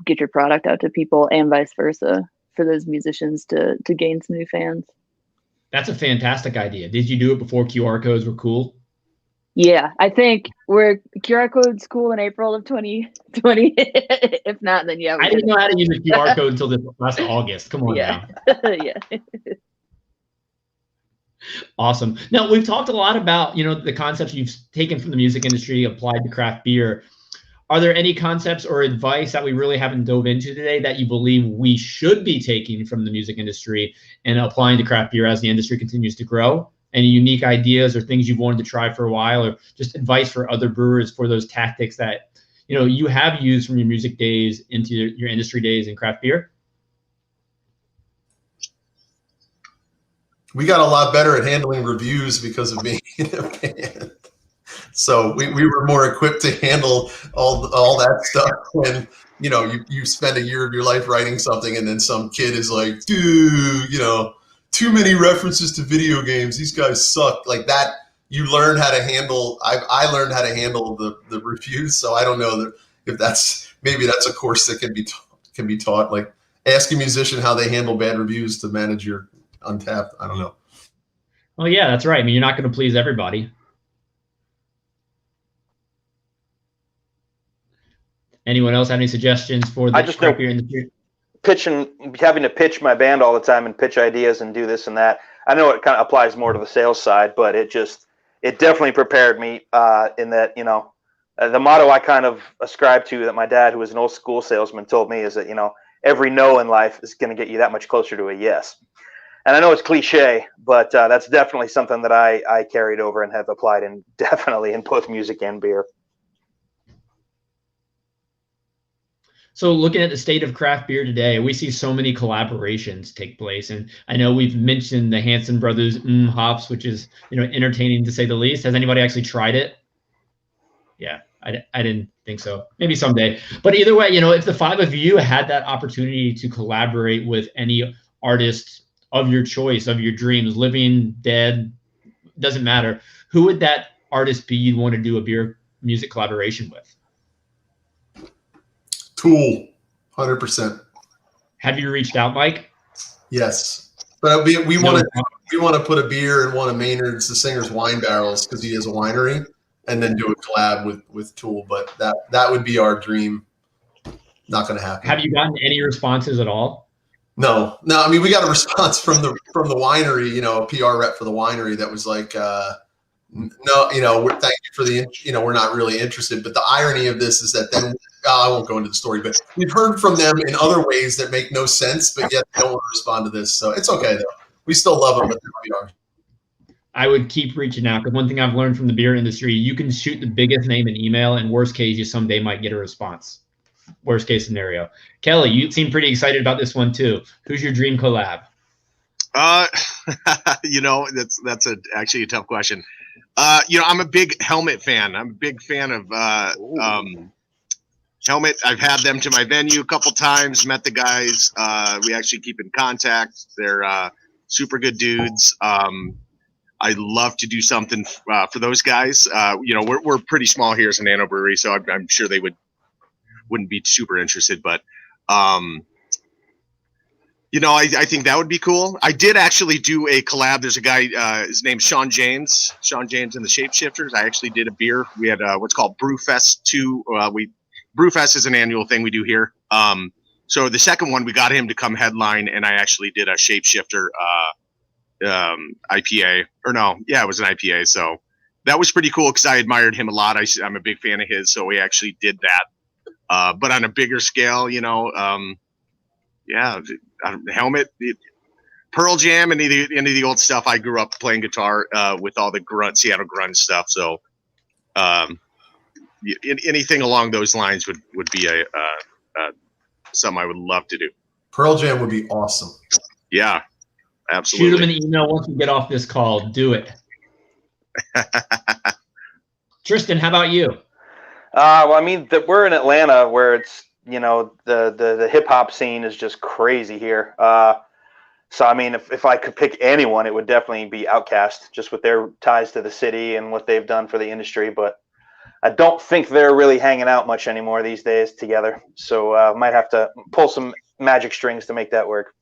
get your product out to people, and vice versa for those musicians to gain some new fans. That's a fantastic idea. Did you do it before QR codes were cool? Yeah, I think we're QR code's cool in April of 2020. If not, then yeah. I didn't know how to use a QR code until this last August. Come on now. Yeah. Awesome. Now, we've talked a lot about, the concepts you've taken from the music industry, applied to craft beer. Are there any concepts or advice that we really haven't dove into today that you believe we should be taking from the music industry and applying to craft beer as the industry continues to grow? Any unique ideas or things you've wanted to try for a while, or just advice for other brewers for those tactics that, you have used from your music days into your industry days in craft beer? We got a lot better at handling reviews because of being in a band. So we were more equipped to handle all that stuff when, you spend a year of your life writing something and then some kid is like, dude, too many references to video games. These guys suck. Like that, you learn how to handle. I learned how to handle the reviews. So I don't know if maybe that's a course that can be taught. Like ask a musician how they handle bad reviews to manage your Untapped. I don't know. Well, yeah, that's right. I mean, you're not going to please everybody. Anyone else have any suggestions for the craft beer industry? Having to pitch my band all the time and pitch ideas and do this and that. I know it kind of applies more to the sales side, but it definitely prepared me in that, the motto I kind of ascribe to that my dad, who was an old school salesman, told me is that, every no in life is going to get you that much closer to a yes. And I know it's cliche, but that's definitely something that I carried over and have applied definitely in both music and beer. So looking at the state of craft beer today, we see so many collaborations take place. And I know we've mentioned the Hanson Brothers hops, which is, entertaining to say the least. Has anybody actually tried it? Yeah, I didn't think so. Maybe someday. But either way, if the five of you had that opportunity to collaborate with any artist of your choice, of your dreams, living, dead, doesn't matter, who would that artist be you'd want to do a beer music collaboration with? Tool, 100%. Have you reached out, Mike? Yes, but we want to put a beer in one of Maynard's, the singer's, wine barrels, because he has a winery, and then do a collab with Tool. But that would be our dream. Not going to happen. Have you gotten any responses at all? No. I mean, we got a response from the winery. A PR rep for the winery that was like, no, thank you for the, we're not really interested. But the irony of this is that then. I won't go into the story, but we've heard from them in other ways that make no sense, but yet they don't want to respond to this. So it's okay, though. We still love them, but we are. I would keep reaching out, because one thing I've learned from the beer industry, you can shoot the biggest name in email, and worst case, you someday might get a response. Worst case scenario. Kelly, you seem pretty excited about this one, too. Who's your dream collab? That's actually a tough question. I'm a big Helmet fan. I'm a big fan of Helmet. I've had them to my venue a couple times, met the guys. We actually keep in contact. They're super good dudes. I'd love to do something for those guys. We're pretty small here as an Nano Brewery, so I'm sure they wouldn't be super interested. But I think that would be cool. I did actually do a collab. There's a guy, his name's Sean James and the Shapeshifters. I actually did a beer. We had what's called Brewfest 2. Brewfest is an annual thing we do here. So the second one, we got him to come headline, and I actually did a Shapeshifter IPA. Or no, yeah, it was an IPA. So that was pretty cool because I admired him a lot. I'm a big fan of his, so we actually did that. But on a bigger scale, Helmet, Pearl Jam, and any of the old stuff. I grew up playing guitar with all the Seattle grunge stuff. So anything along those lines would be something I would love to do. Pearl Jam would be awesome. Yeah, absolutely. Shoot them an email once we get off this call. Do it. Tristan, how about you? We're in Atlanta, where it's the hip hop scene is just crazy here. So if I could pick anyone, it would definitely be Outkast, just with their ties to the city and what they've done for the industry. But I don't think they're really hanging out much anymore these days together. So might have to pull some magic strings to make that work.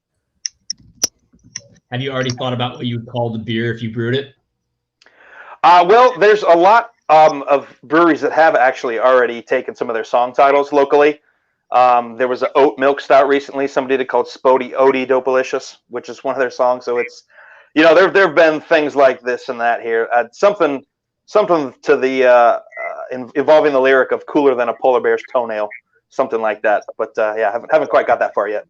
Have you already thought about what you would call the beer if you brewed it? Well, there's a lot of breweries that have actually already taken some of their song titles locally. There was an oat milk stout recently. Somebody did called Spody Odie Dopalicious, which is one of their songs. So it's, there have been things like this and that here. Something to the involving the lyric of "cooler than a polar bear's toenail," something like that. But haven't quite got that far yet.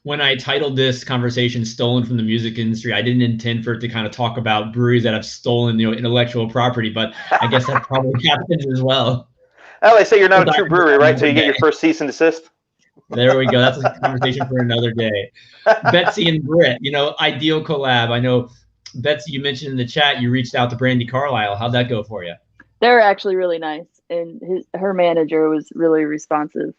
When I titled this conversation "Stolen from the Music Industry," I didn't intend for it to kind of talk about breweries that have stolen, intellectual property, but I guess that probably happens as well. Well, they say you're not a true brewery, right? Until you get your first cease and desist. There we go. That's a conversation for another day. Betsy and Britt, ideal collab. I know, Betsy, you mentioned in the chat you reached out to Brandy Carlisle. How'd that go for you? They're actually really nice, and her manager was really responsive.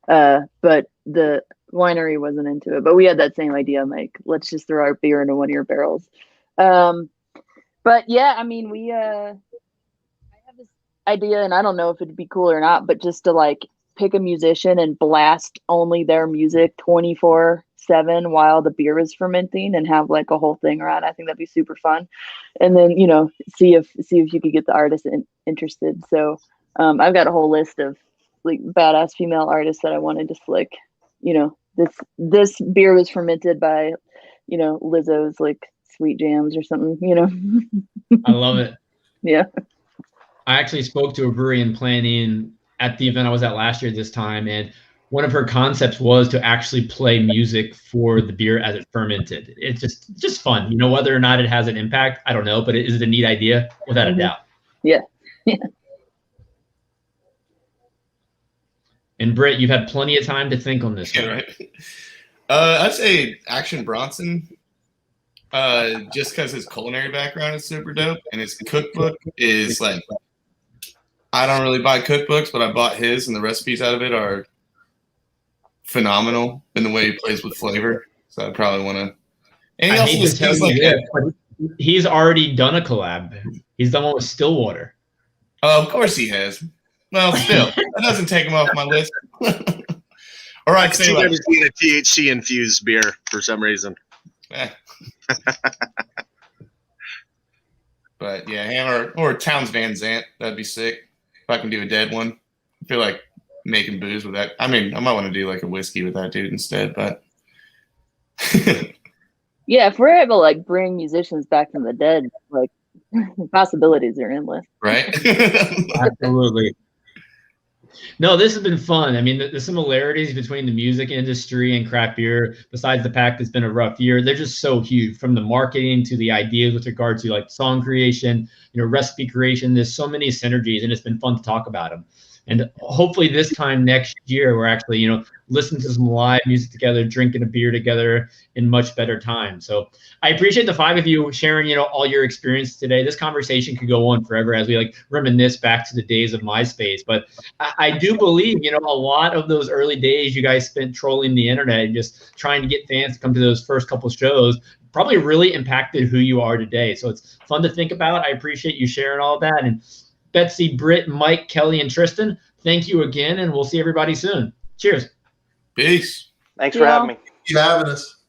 But the winery wasn't into it. But we had that same idea, Mike. Let's just throw our beer into one of your barrels. But yeah, I have this idea, and I don't know if it'd be cool or not, but just to pick a musician and blast only their music 24/7 while the beer is fermenting, and have a whole thing around. I think that'd be super fun. And then see if you could get the artist interested. So I've got a whole list of like badass female artists that I wanted to like, you know, this beer was fermented by, you know, Lizzo's like Sweet Jams or something, you know. I love it. Yeah. I actually spoke to a brewery in planning at the event I was at last year this time, and one of her concepts was to actually play music for the beer as it fermented. It's just fun, you know, whether or not it has an impact, I don't know, but is it a neat idea? Without a doubt. Yeah. Yeah. And Britt, you've had plenty of time to think on this. Yeah, right. I'd say Action Bronson, just because his culinary background is super dope, and his cookbook is like, I don't really buy cookbooks, but I bought his, and the recipes out of it are phenomenal in the way he plays with flavor. So I probably want to. And he I also hate just to tell seems you like this, but he's already done a collab. He's done one with Stillwater. Oh, of course he has. Well, still, that doesn't take him off my list. All right, See that as being a THC infused beer for some reason. But yeah, him or Towns Van Zandt, that'd be sick. If I can do a dead one, I feel like making booze with that. I mean, I might want to do like a whiskey with that dude instead, but Yeah, if we're able to like bring musicians back from the dead, like possibilities are endless. right? Absolutely. No, this has been fun. I mean, the similarities between the music industry and craft beer, besides the fact it's been a rough year, they're just so huge, from the marketing to the ideas with regard to like song creation, you know, recipe creation. There's so many synergies, and it's been fun to talk about them. And hopefully this time next year, we're actually, you know, listening to some live music together, drinking a beer together in much better time. So I appreciate the five of you sharing, you know, all your experience today. This conversation could go on forever as we like reminisce back to the days of MySpace. But I do believe, you know, a lot of those early days you guys spent trolling the internet and just trying to get fans to come to those first couple shows probably really impacted who you are today. So it's fun to think about. I appreciate you sharing all of that. And Betsy, Britt, Mike, Kelly, and Tristan, thank you again, and we'll see everybody soon. Cheers. Peace. Thanks for having me. Thank you for having us.